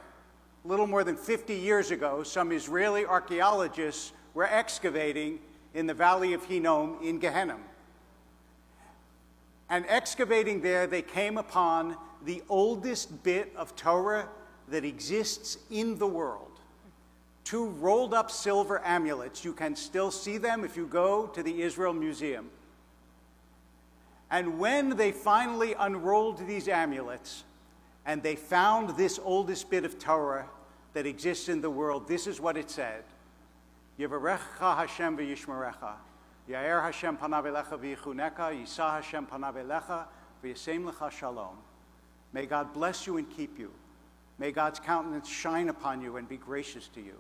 a little more than 50 years ago, some Israeli archaeologists were excavating in the Valley of Hinnom in Gehenna. And excavating there, they came upon the oldest bit of Torah that exists in the world. 2 rolled up silver amulets. You can still see them if you go to the Israel Museum. And when they finally unrolled these amulets and they found this oldest bit of Torah that exists in the world, this is what it said. Yevarecha Hashem v'yishmerecha. Yair Hashem panav elecha v'yichuneka. Yisa Hashem panav elecha v'yasem lecha shalom. May God bless you and keep you. May God's countenance shine upon you and be gracious to you.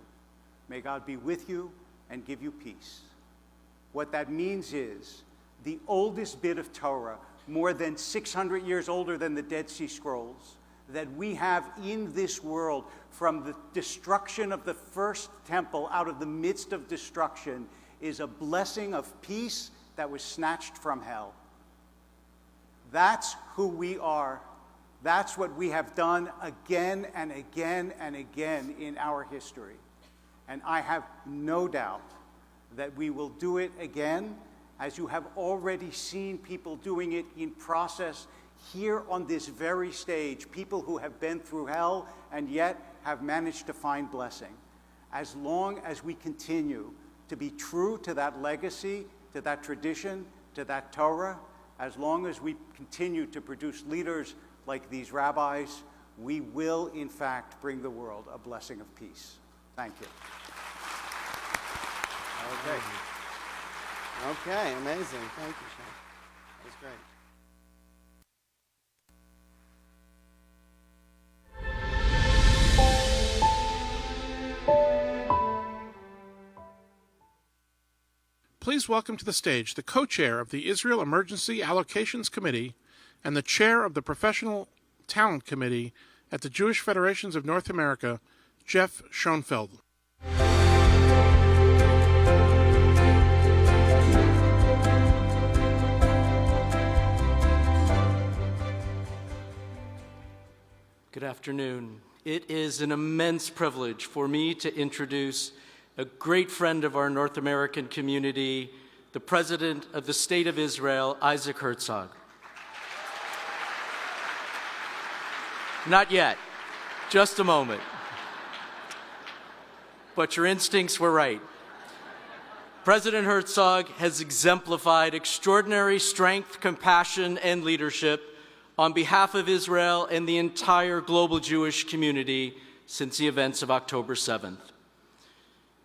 May God be with you and give you peace. What that means is the oldest bit of Torah, more than 600 years older than the Dead Sea Scrolls, that we have in this world from the destruction of the first temple out of the midst of destruction, is a blessing of peace that was snatched from hell. That's who we are. That's what we have done again and again and again in our history. And I have no doubt that we will do it again, as you have already seen people doing it in process here on this very stage, people who have been through hell and yet have managed to find blessing. As long as we continue to be true to that legacy, to that tradition, to that Torah, as long as we continue to produce leaders like these rabbis, we will, in fact, bring the world a blessing of peace. Thank you. Okay, amazing. Thank you, Sean. That was great. please welcome to the stage the co-chair of the Israel Emergency Allocations Committee and the chair of the Professional Talent Committee at the Jewish Federations of North America, Jeff Schoenfeld. Good afternoon. It is an immense privilege for me to introduce a great friend of our North American community, the President of the State of Israel, Isaac Herzog. Not yet. Just a moment. But your instincts were right. President Herzog has exemplified extraordinary strength, compassion, and leadership on behalf of Israel and the entire global Jewish community since the events of October 7th.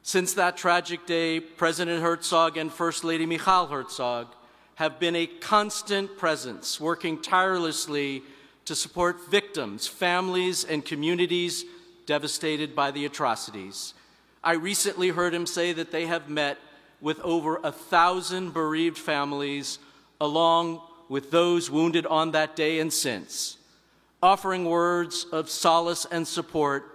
Since that tragic day, President Herzog and First Lady Michal Herzog have been a constant presence, working tirelessly to support victims, families, and communities devastated by the atrocities. I recently heard him say that they have met with over 1,000 bereaved families, along with those wounded on that day and since, offering words of solace and support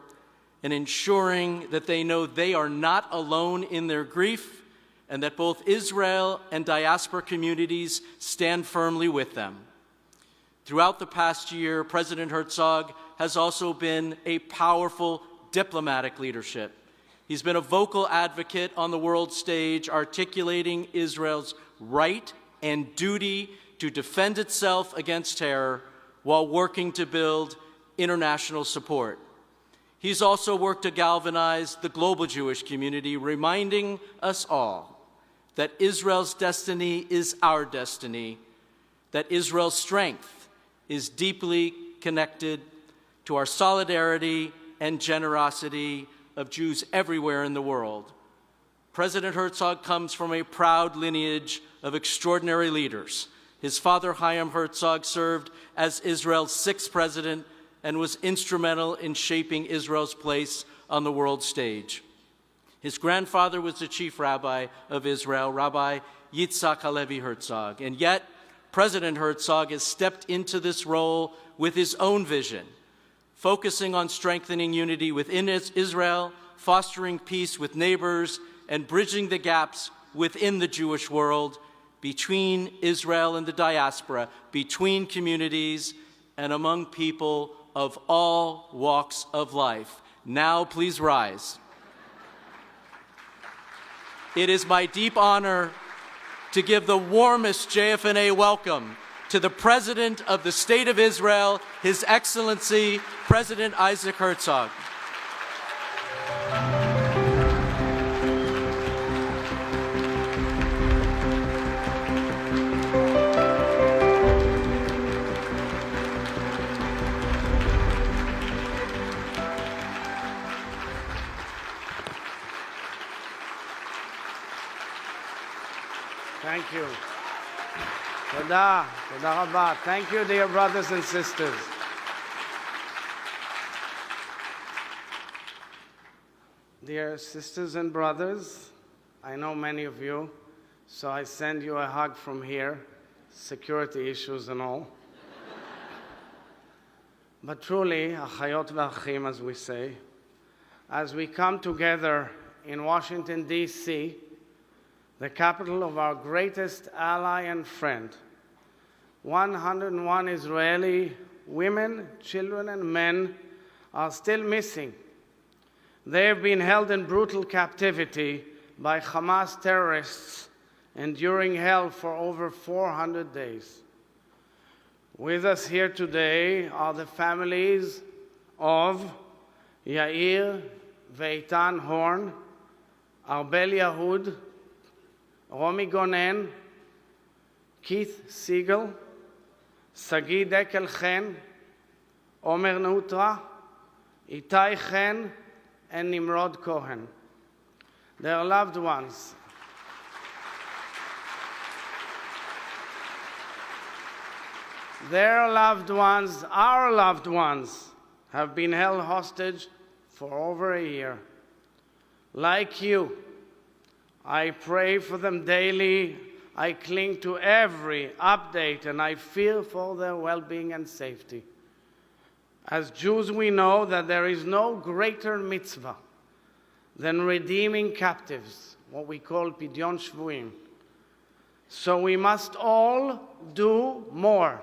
and ensuring that they know they are not alone in their grief and that both Israel and diaspora communities stand firmly with them. Throughout the past year, President Herzog has also been a powerful diplomatic leadership. He's been a vocal advocate on the world stage, articulating Israel's right and duty to defend itself against terror while working to build international support. He's also worked to galvanize the global Jewish community, reminding us all that Israel's destiny is our destiny, that Israel's strength is deeply connected to our solidarity and generosity of Jews everywhere in the world. President Herzog comes from a proud lineage of extraordinary leaders. His father, Chaim Herzog, served as Israel's 6th president and was instrumental in shaping Israel's place on the world stage. His grandfather was the chief rabbi of Israel, Rabbi Yitzhak Halevi Herzog. And yet, President Herzog has stepped into this role with his own vision, focusing on strengthening unity within Israel, fostering peace with neighbors, and bridging the gaps within the Jewish world, between Israel and the diaspora, between communities, and among people of all walks of life. Now, please rise. It is my deep honor to give the warmest JFNA welcome to the President of the State of Israel, His Excellency, President Isaac Herzog. Thank you. Toda Rabba. Thank you, dear brothers and sisters. Dear sisters and brothers, I know many of you, so I send you a hug from here, security issues and all. But truly, achayot v'achim, as we say, as we come together in Washington, D.C., the capital of our greatest ally and friend, 101 Israeli women, children, and men are still missing. They have been held in brutal captivity by Hamas terrorists, enduring hell for over 400 days. With us here today are the families of Yair Veitan Horn, Arbel Yahud, Romi Gonen, Keith Siegel, Sagi Dekel Chen, Omer Nutra, Itai Chen, and Nimrod Cohen. Their loved ones. Their loved ones, our loved ones, have been held hostage for over a year. Like you, I pray for them daily. I cling to every update, and I fear for their well-being and safety. As Jews, we know that there is no greater mitzvah than redeeming captives, what we call pidyon shvuim. So we must all do more.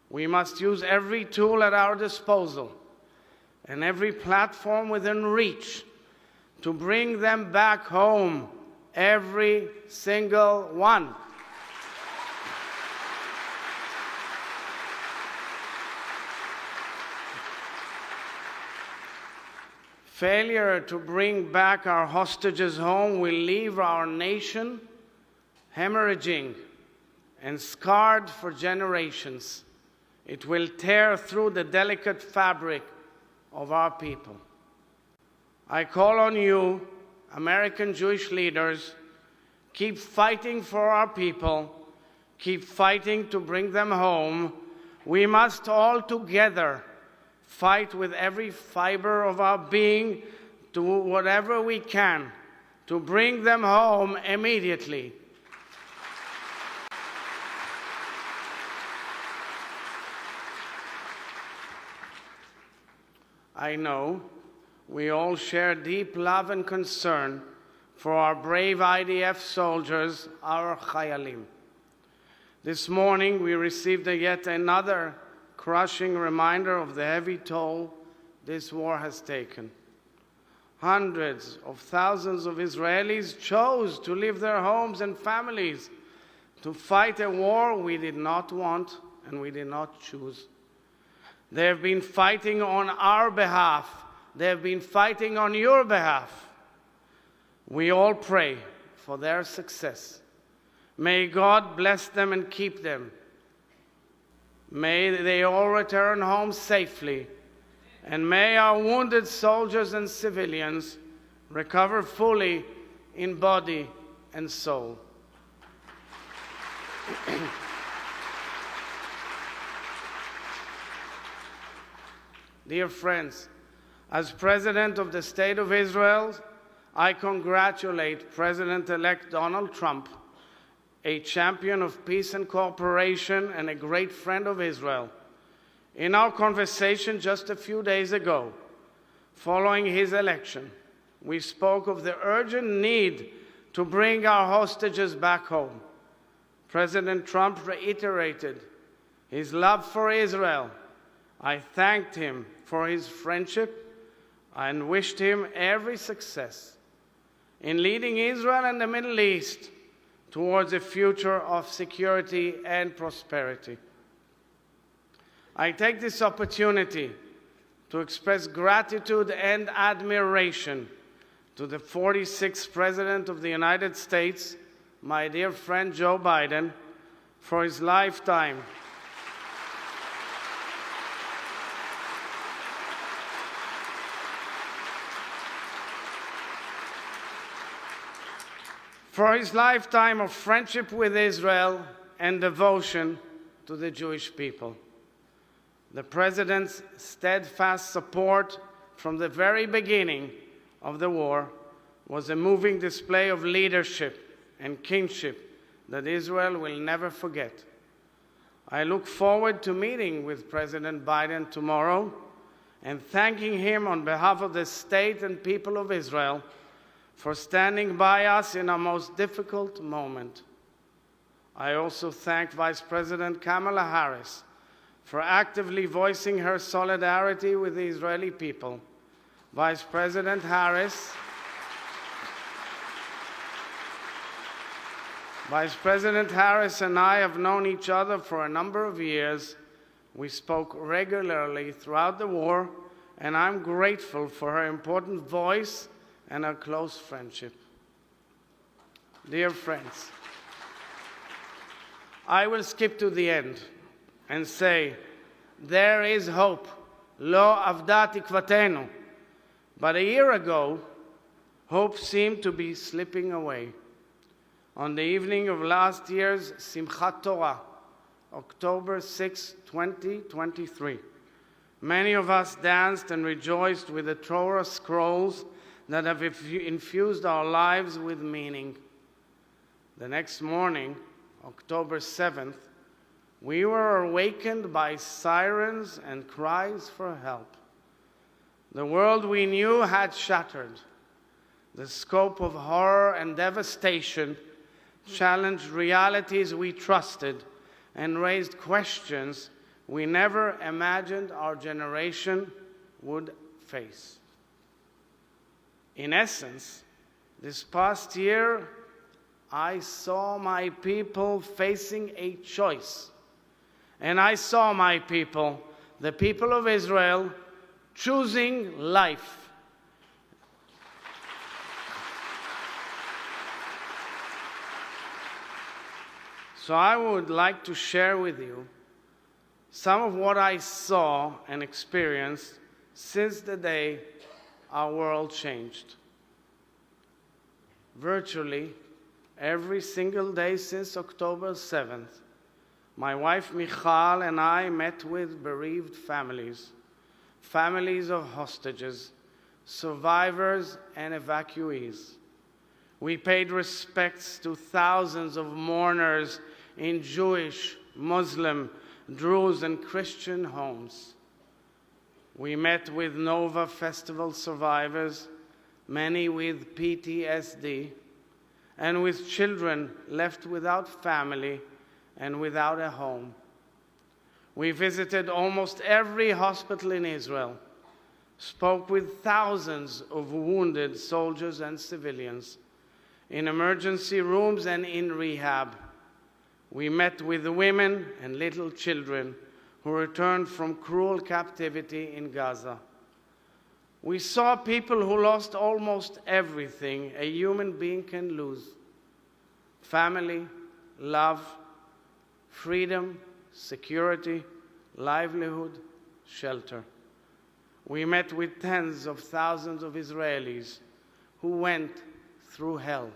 We must use every tool at our disposal and every platform within reach to bring them back home, every single one. Failure to bring back our hostages home will leave our nation hemorrhaging and scarred for generations. It will tear through the delicate fabric of our people. I call on you, American Jewish leaders, keep fighting for our people, keep fighting to bring them home. We must all together fight with every fiber of our being, do whatever we can to bring them home immediately. I know we all share deep love and concern for our brave IDF soldiers, our Chayalim. This morning we received yet another crushing reminder of the heavy toll this war has taken. Hundreds of thousands of Israelis chose to leave their homes and families to fight a war we did not want and we did not choose. They have been fighting on our behalf. They have been fighting on your behalf. We all pray for their success. May God bless them and keep them. May they all return home safely. And may our wounded soldiers and civilians recover fully in body and soul. Dear friends, as President of the State of Israel, I congratulate President-elect Donald Trump, a champion of peace and cooperation and a great friend of Israel. In our conversation just a few days ago, following his election, we spoke of the urgent need to bring our hostages back home. President Trump reiterated his love for Israel. I thanked him for his friendship and wished him every success in leading Israel and the Middle East towards a future of security and prosperity. I take this opportunity to express gratitude and admiration to the 46th President of the United States, my dear friend Joe Biden, for his lifetime of friendship with Israel and devotion to the Jewish people. The President's steadfast support from the very beginning of the war was a moving display of leadership and kinship that Israel will never forget. I look forward to meeting with President Biden tomorrow and thanking him on behalf of the state and people of Israel for standing by us in our most difficult moment. I also thank Vice President Kamala Harris for actively voicing her solidarity with the Israeli people. Vice President Harris and I have known each other for a number of years. We spoke regularly throughout the war, and I'm grateful for her important voice and our close friendship. Dear friends, I will skip to the end and say, there is hope. Lo avda tikvatenu. But a year ago, hope seemed to be slipping away. On the evening of last year's Simchat Torah, October 6, 2023, many of us danced and rejoiced with the Torah scrolls that have infused our lives with meaning. The next morning, October 7th, we were awakened by sirens and cries for help. The world we knew had shattered. The scope of horror and devastation challenged realities we trusted and raised questions we never imagined our generation would face. In essence, this past year, I saw my people facing a choice. And I saw my people, the people of Israel, choosing life. So I would like to share with you some of what I saw and experienced since the day our world changed. Virtually every single day since October 7th, my wife Michal and I met with bereaved families, families of hostages, survivors, and evacuees. We paid respects to thousands of mourners in Jewish, Muslim, Druze, and Christian homes. We met with Nova Festival survivors, many with PTSD, and with children left without family and without a home. We visited almost every hospital in Israel, spoke with thousands of wounded soldiers and civilians in emergency rooms and in rehab. We met with the women and little children who returned from cruel captivity in Gaza. We saw people who lost almost everything a human being can lose: family, love, freedom, security, livelihood, shelter. We met with tens of thousands of Israelis who went through hell.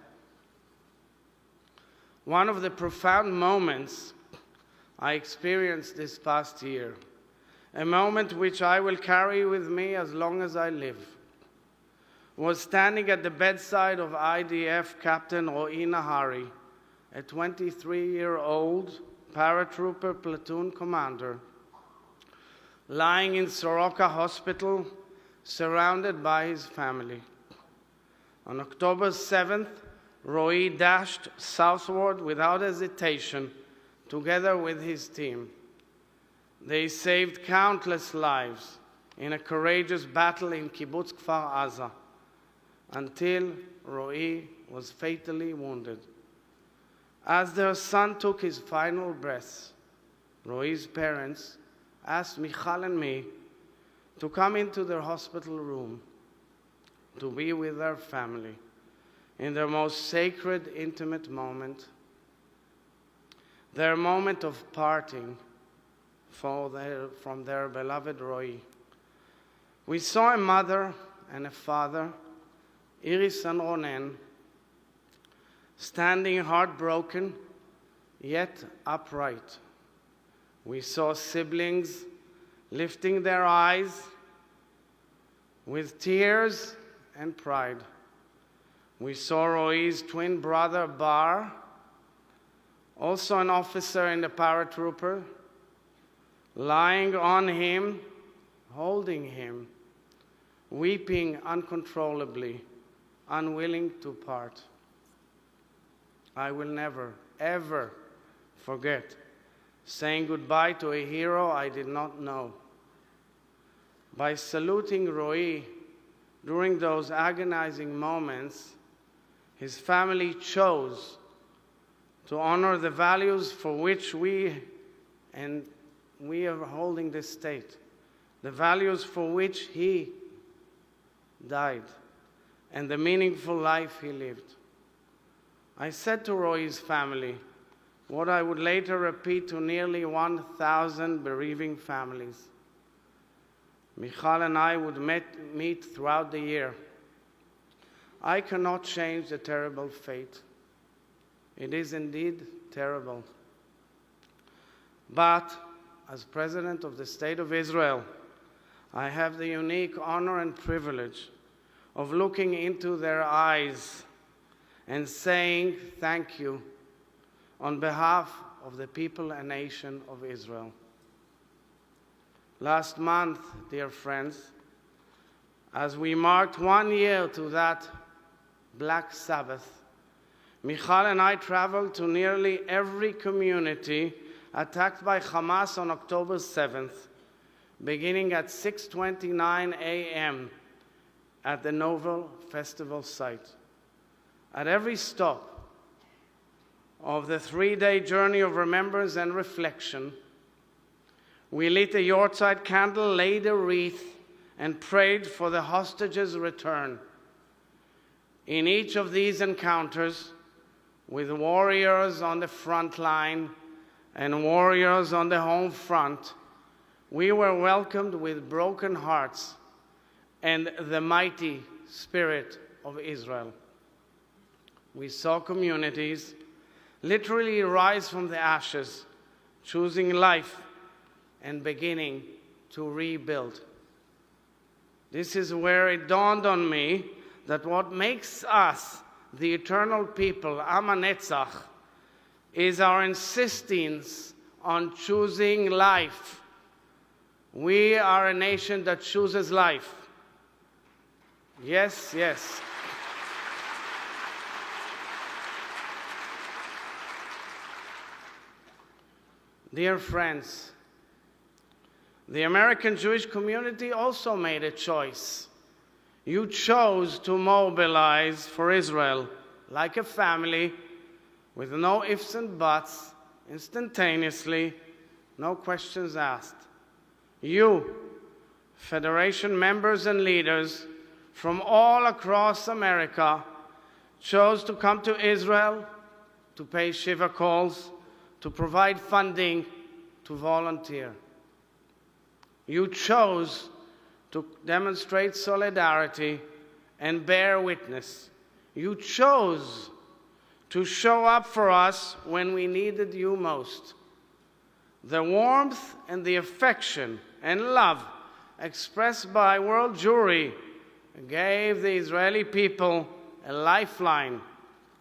One of the profound moments I experienced this past year, a moment which I will carry with me as long as I live, was standing at the bedside of IDF Captain Ro'i Nahari, a 23-year-old paratrooper platoon commander, lying in Soroka Hospital, surrounded by his family. On October 7th, Ro'i dashed southward without hesitation, together with his team. They saved countless lives in a courageous battle in Kibbutz Kfar Aza, until Ro'i was fatally wounded. As their son took his final breaths, Ro'i's parents asked Michal and me to come into their hospital room to be with their family in their most sacred, intimate moment, their moment of parting from their beloved Ro'i. We saw a mother and a father, Iris and Ronen, standing heartbroken, yet upright. We saw siblings lifting their eyes with tears and pride. We saw Ro'i's twin brother, Bar, also an officer in the paratrooper, lying on him, holding him, weeping uncontrollably, unwilling to part. I will never, ever forget saying goodbye to a hero I did not know. By saluting Ro'i during those agonizing moments, his family chose to honor the values for which we are holding this state, the values for which he died, and the meaningful life he lived. I said to Ro'i's family what I would later repeat to nearly 1,000 bereaving families. Michal and I would meet throughout the year. I cannot change the terrible fate. It is indeed terrible. But as President of the State of Israel, I have the unique honor and privilege of looking into their eyes and saying thank you on behalf of the people and nation of Israel. Last month, dear friends, as we marked 1 year to that Black Sabbath, Michal and I traveled to nearly every community attacked by Hamas on October 7th, beginning at 6:29 a.m. at the Novel Festival site. At every stop of the 3-day journey of remembrance and reflection, we lit a Yortzeit candle, laid a wreath, and prayed for the hostages' return. In each of these encounters, with warriors on the front line and warriors on the home front, we were welcomed with broken hearts and the mighty spirit of Israel. We saw communities literally rise from the ashes, choosing life and beginning to rebuild. This is where it dawned on me that what makes us the eternal people, Am HaNetzach, is our insistence on choosing life. We are a nation that chooses life. Yes, yes. Dear friends, the American Jewish community also made a choice. You chose to mobilize for Israel like a family, with no ifs and buts, instantaneously, no questions asked. You, Federation members and leaders from all across America, chose to come to Israel, to pay Shiva calls, to provide funding, to volunteer. You chose to demonstrate solidarity and bear witness. You chose to show up for us when we needed you most. The warmth and the affection and love expressed by World Jewry gave the Israeli people a lifeline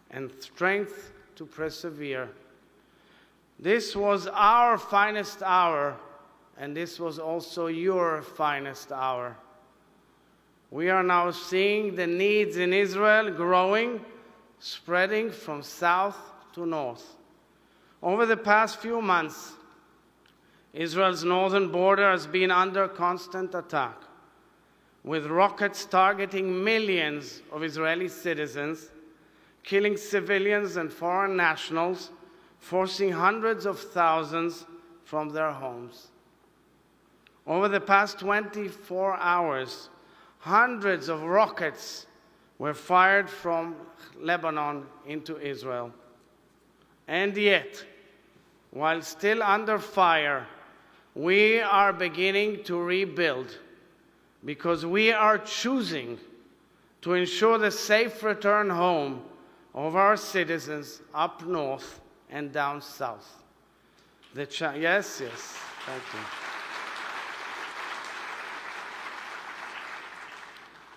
and strength to persevere. This was our finest hour, and this was also your finest hour. We are now seeing the needs in Israel growing, spreading from south to north. Over the past few months, Israel's northern border has been under constant attack, with rockets targeting millions of Israeli citizens, killing civilians and foreign nationals, forcing hundreds of thousands from their homes. Over the past 24 hours, hundreds of rockets were fired from Lebanon into Israel. And yet, while still under fire, we are beginning to rebuild because we are choosing to ensure the safe return home of our citizens up north and down south. Yes, thank you.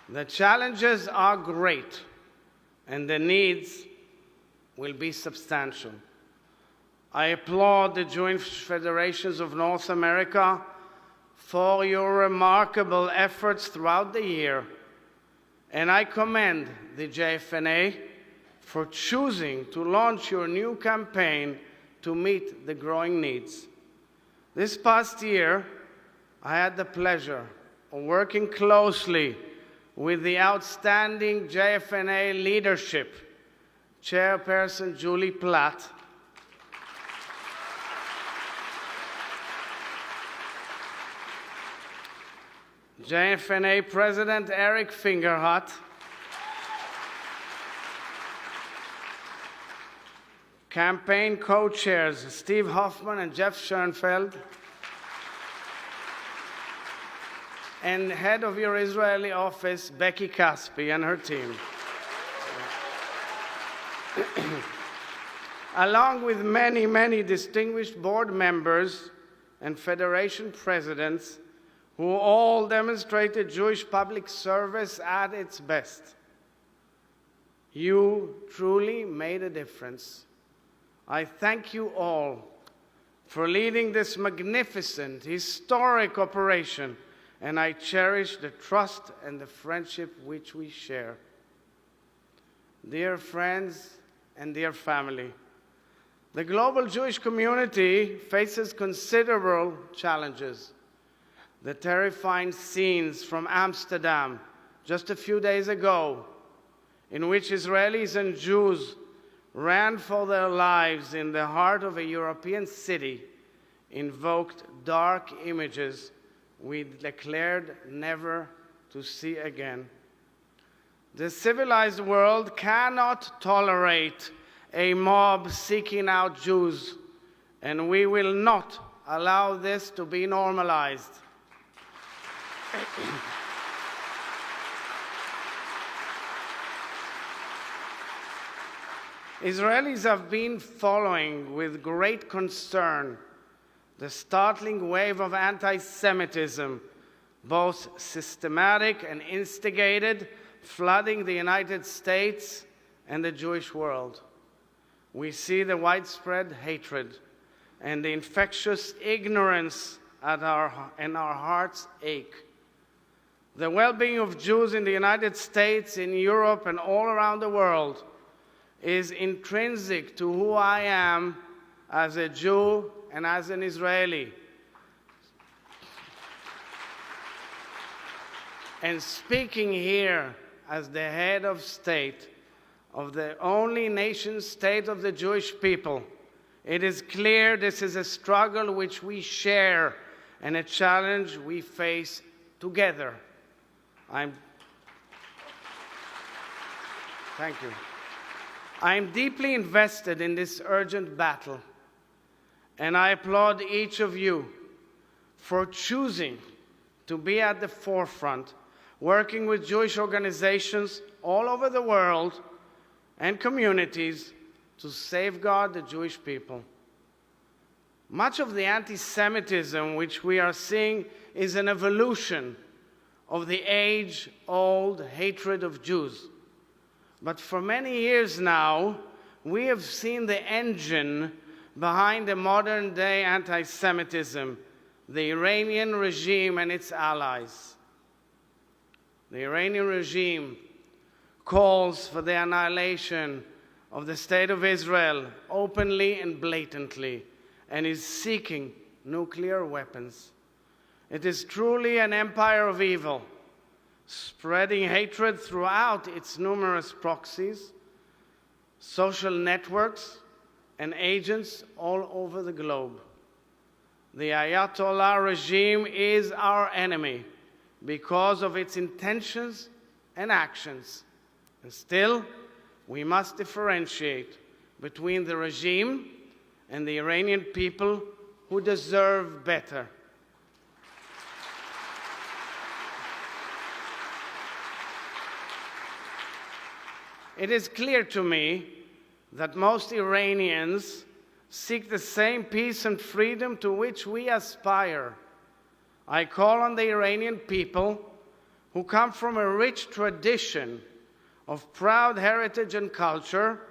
The challenges are great, and the needs will be substantial. I applaud the Jewish Federations of North America for your remarkable efforts throughout the year, and I commend the JFNA for choosing to launch your new campaign to meet the growing needs. This past year, I had the pleasure of working closely with the outstanding JFNA leadership, Chairperson Julie Platt, JFNA President Eric Fingerhut, campaign co-chairs Steve Hoffman and Jeff Schoenfeld, and head of your Israeli office, Becky Caspi, and her team. Along with many distinguished board members and federation presidents who all demonstrated Jewish public service at its best. You truly made a difference. I thank you all for leading this magnificent, historic operation, and I cherish the trust and the friendship which we share. Dear friends and dear family, the global Jewish community faces considerable challenges. The terrifying scenes from Amsterdam just a few days ago, in which Israelis and Jews ran for their lives in the heart of a European city, invoked dark images we declared never to see again. The civilized world cannot tolerate a mob seeking out Jews, and we will not allow this to be normalized. Israelis have been following with great concern the startling wave of anti-Semitism, both systematic and instigated, flooding the United States and the Jewish world. We see the widespread hatred and the infectious ignorance and our hearts ache. The well-being of Jews in the United States, in Europe, and all around the world is intrinsic to who I am as a Jew and as an Israeli. And speaking here as the head of state of the only nation-state of the Jewish people, it is clear this is a struggle which we share and a challenge we face together. Thank you. I am deeply invested in this urgent battle, and I applaud each of you for choosing to be at the forefront, working with Jewish organizations all over the world and communities to safeguard the Jewish people. Much of the anti-Semitism which we are seeing is an evolution of the age-old hatred of Jews. But for many years now, we have seen the engine behind the modern-day anti-Semitism, the Iranian regime and its allies. The Iranian regime calls for the annihilation of the State of Israel openly and blatantly, and is seeking nuclear weapons. It is truly an empire of evil, spreading hatred throughout its numerous proxies, social networks, and agents all over the globe. The Ayatollah regime is our enemy because of its intentions and actions. And still, we must differentiate between the regime and the Iranian people who deserve better. It is clear to me that most Iranians seek the same peace and freedom to which we aspire. I call on the Iranian people, who come from a rich tradition of proud heritage and culture,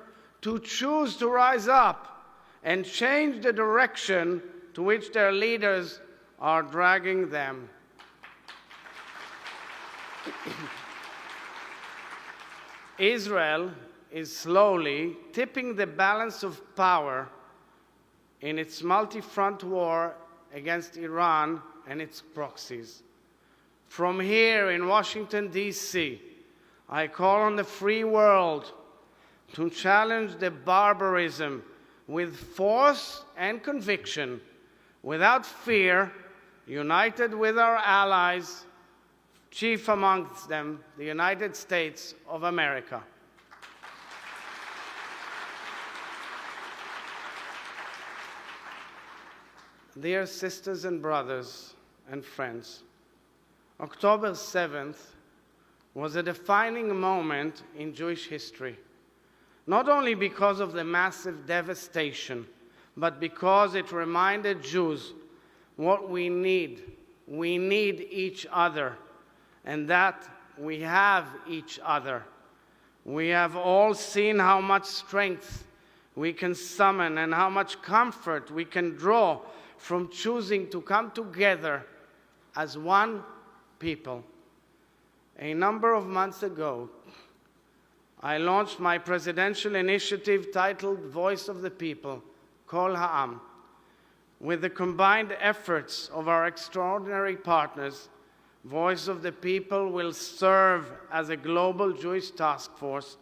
to choose to rise up and change the direction to which their leaders are dragging them. Israel is slowly tipping the balance of power in its multi-front war against Iran and its proxies. From here in Washington, D.C., I call on the free world to challenge the barbarism with force and conviction, without fear, united with our allies, chief amongst them, the United States of America. Dear sisters and brothers and friends, October 7th was a defining moment in Jewish history, not only because of the massive devastation, but because it reminded Jews what we need, we need each other, and that we have each other. We have all seen how much strength we can summon and how much comfort we can draw from choosing to come together as one people. A number of months ago, I launched my presidential initiative titled Voice of the People, Kol Ha'am. With the combined efforts of our extraordinary partners, Voice of the People will serve as a global Jewish task force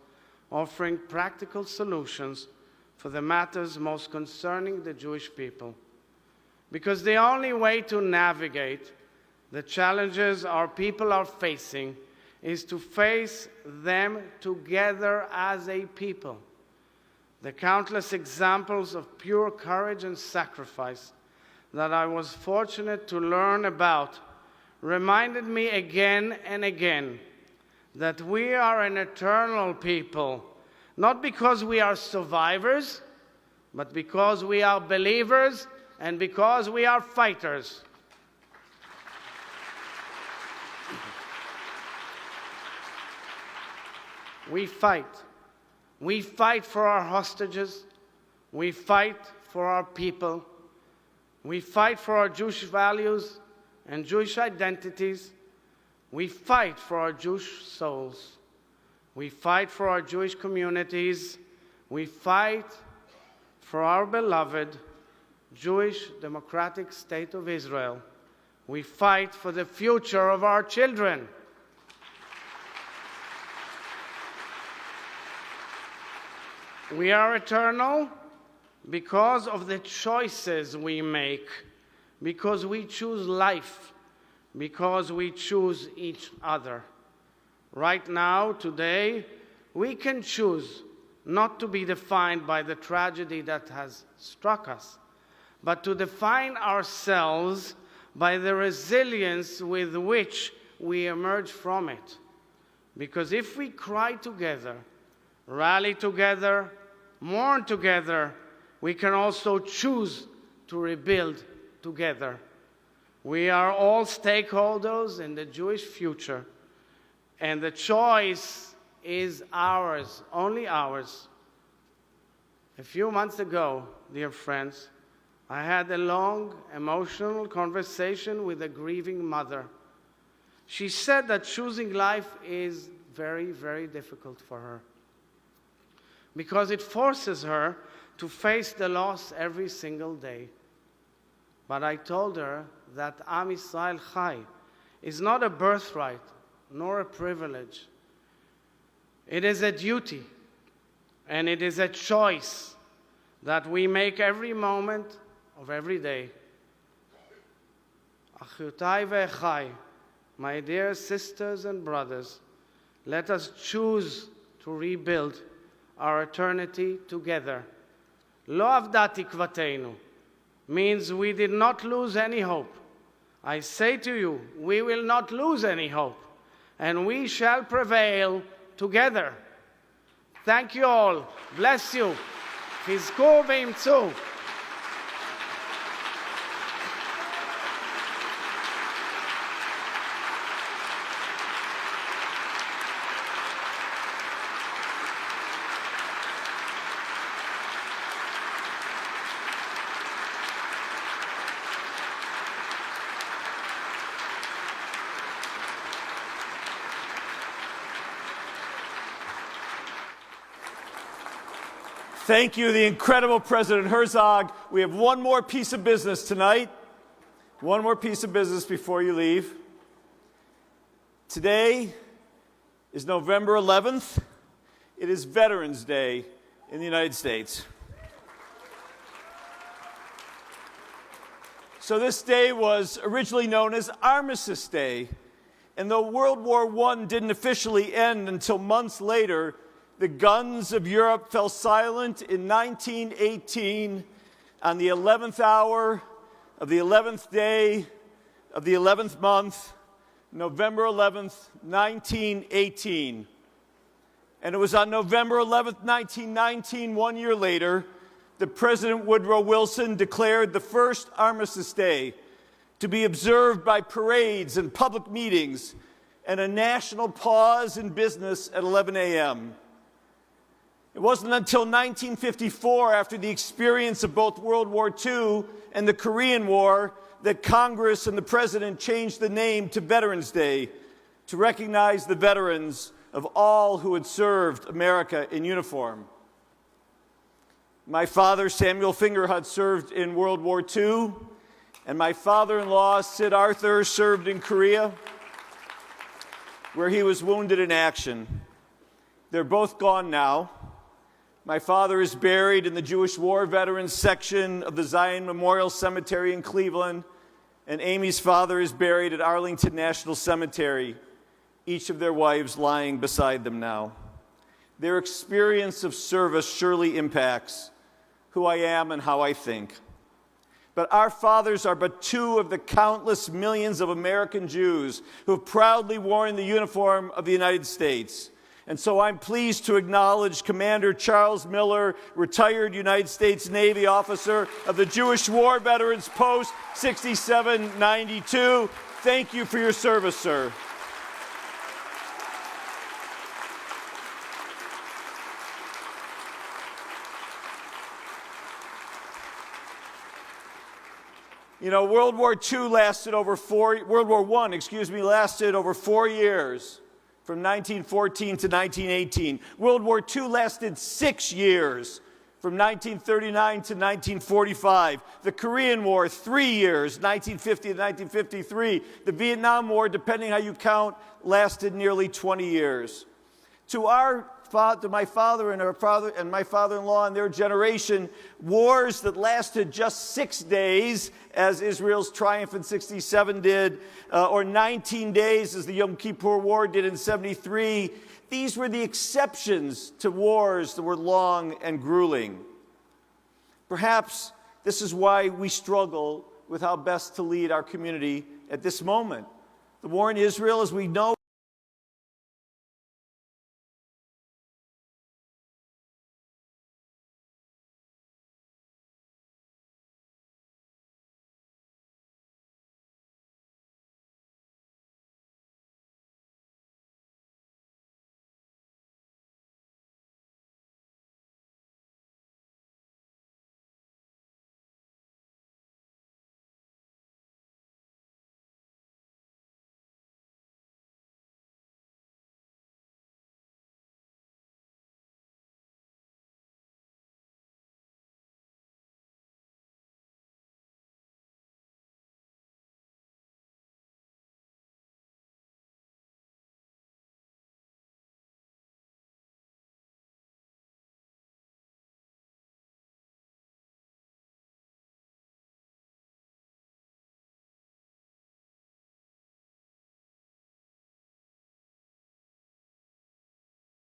offering practical solutions for the matters most concerning the Jewish people. Because the only way to navigate the challenges our people are facing is to face them together as a people. The countless examples of pure courage and sacrifice that I was fortunate to learn about reminded me again and again that we are an eternal people, not because we are survivors, but because we are believers and because we are fighters. We fight. We fight for our hostages. We fight for our people. We fight for our Jewish values and Jewish identities. We fight for our Jewish souls. We fight for our Jewish communities. We fight for our beloved Jewish democratic state of Israel. We fight for the future of our children. We are eternal because of the choices we make, because we choose life, because we choose each other. Right now, today, we can choose not to be defined by the tragedy that has struck us, but to define ourselves by the resilience with which we emerge from it. Because if we cry together, rally together, mourn together, we can also choose to rebuild together. We are all stakeholders in the Jewish future, and the choice is ours, only ours. A few months ago, dear friends, I had a long, emotional conversation with a grieving mother. She said that choosing life is very, very difficult for her, because it forces her to face the loss every single day. But I told her that Am Yisrael Chai is not a birthright nor a privilege. It is a duty, and it is a choice that we make every moment of every day. Achiotai ve'echai, my dear sisters and brothers, let us choose to rebuild our eternity together. Lo avda tikvateinu means we did not lose any hope. I say to you, we will not lose any hope, and we shall prevail together. Thank you all. Bless you. Chizku ve'imtzu. Thank you, the incredible President Herzog. We have one more piece of business tonight. One more piece of business before you leave. Today is November 11th. It is Veterans Day in the United States. So this day was originally known as Armistice Day. And though World War I didn't officially end until months later, the guns of Europe fell silent in 1918 on the 11th hour of the 11th day of the 11th month, November 11th, 1918. And it was on November 11th, 1919, 1 year later, that President Woodrow Wilson declared the first Armistice Day to be observed by parades and public meetings, and a national pause in business at 11 a.m. It wasn't until 1954, after the experience of both World War II and the Korean War, that Congress and the President changed the name to Veterans Day to recognize the veterans of all who had served America in uniform. My father, Samuel Fingerhut, served in World War II, and my father-in-law, Sid Arthur, served in Korea, where he was wounded in action. They're both gone now. My father is buried in the Jewish War Veterans section of the Zion Memorial Cemetery in Cleveland, and Amy's father is buried at Arlington National Cemetery, each of their wives lying beside them now. Their experience of service surely impacts who I am and how I think. But our fathers are but two of the countless millions of American Jews who have proudly worn the uniform of the United States. And so I'm pleased to acknowledge Commander Charles Miller, retired United States Navy officer of the Jewish War Veterans Post 6792. Thank you for your service, sir. You know, World War I lasted over 4 years, from 1914 to 1918. World War II lasted 6 years, from 1939 to 1945. The Korean War, 3 years, 1950 to 1953. The Vietnam War, depending how you count, lasted nearly 20 years. To my father and my father-in-law and their generation, wars that lasted just 6 days, as Israel's triumph in 67 did, or 19 days, as the Yom Kippur War did in 73, these were the exceptions to wars that were long and grueling. Perhaps this is why we struggle with how best to lead our community at this moment. The war in Israel, as we know,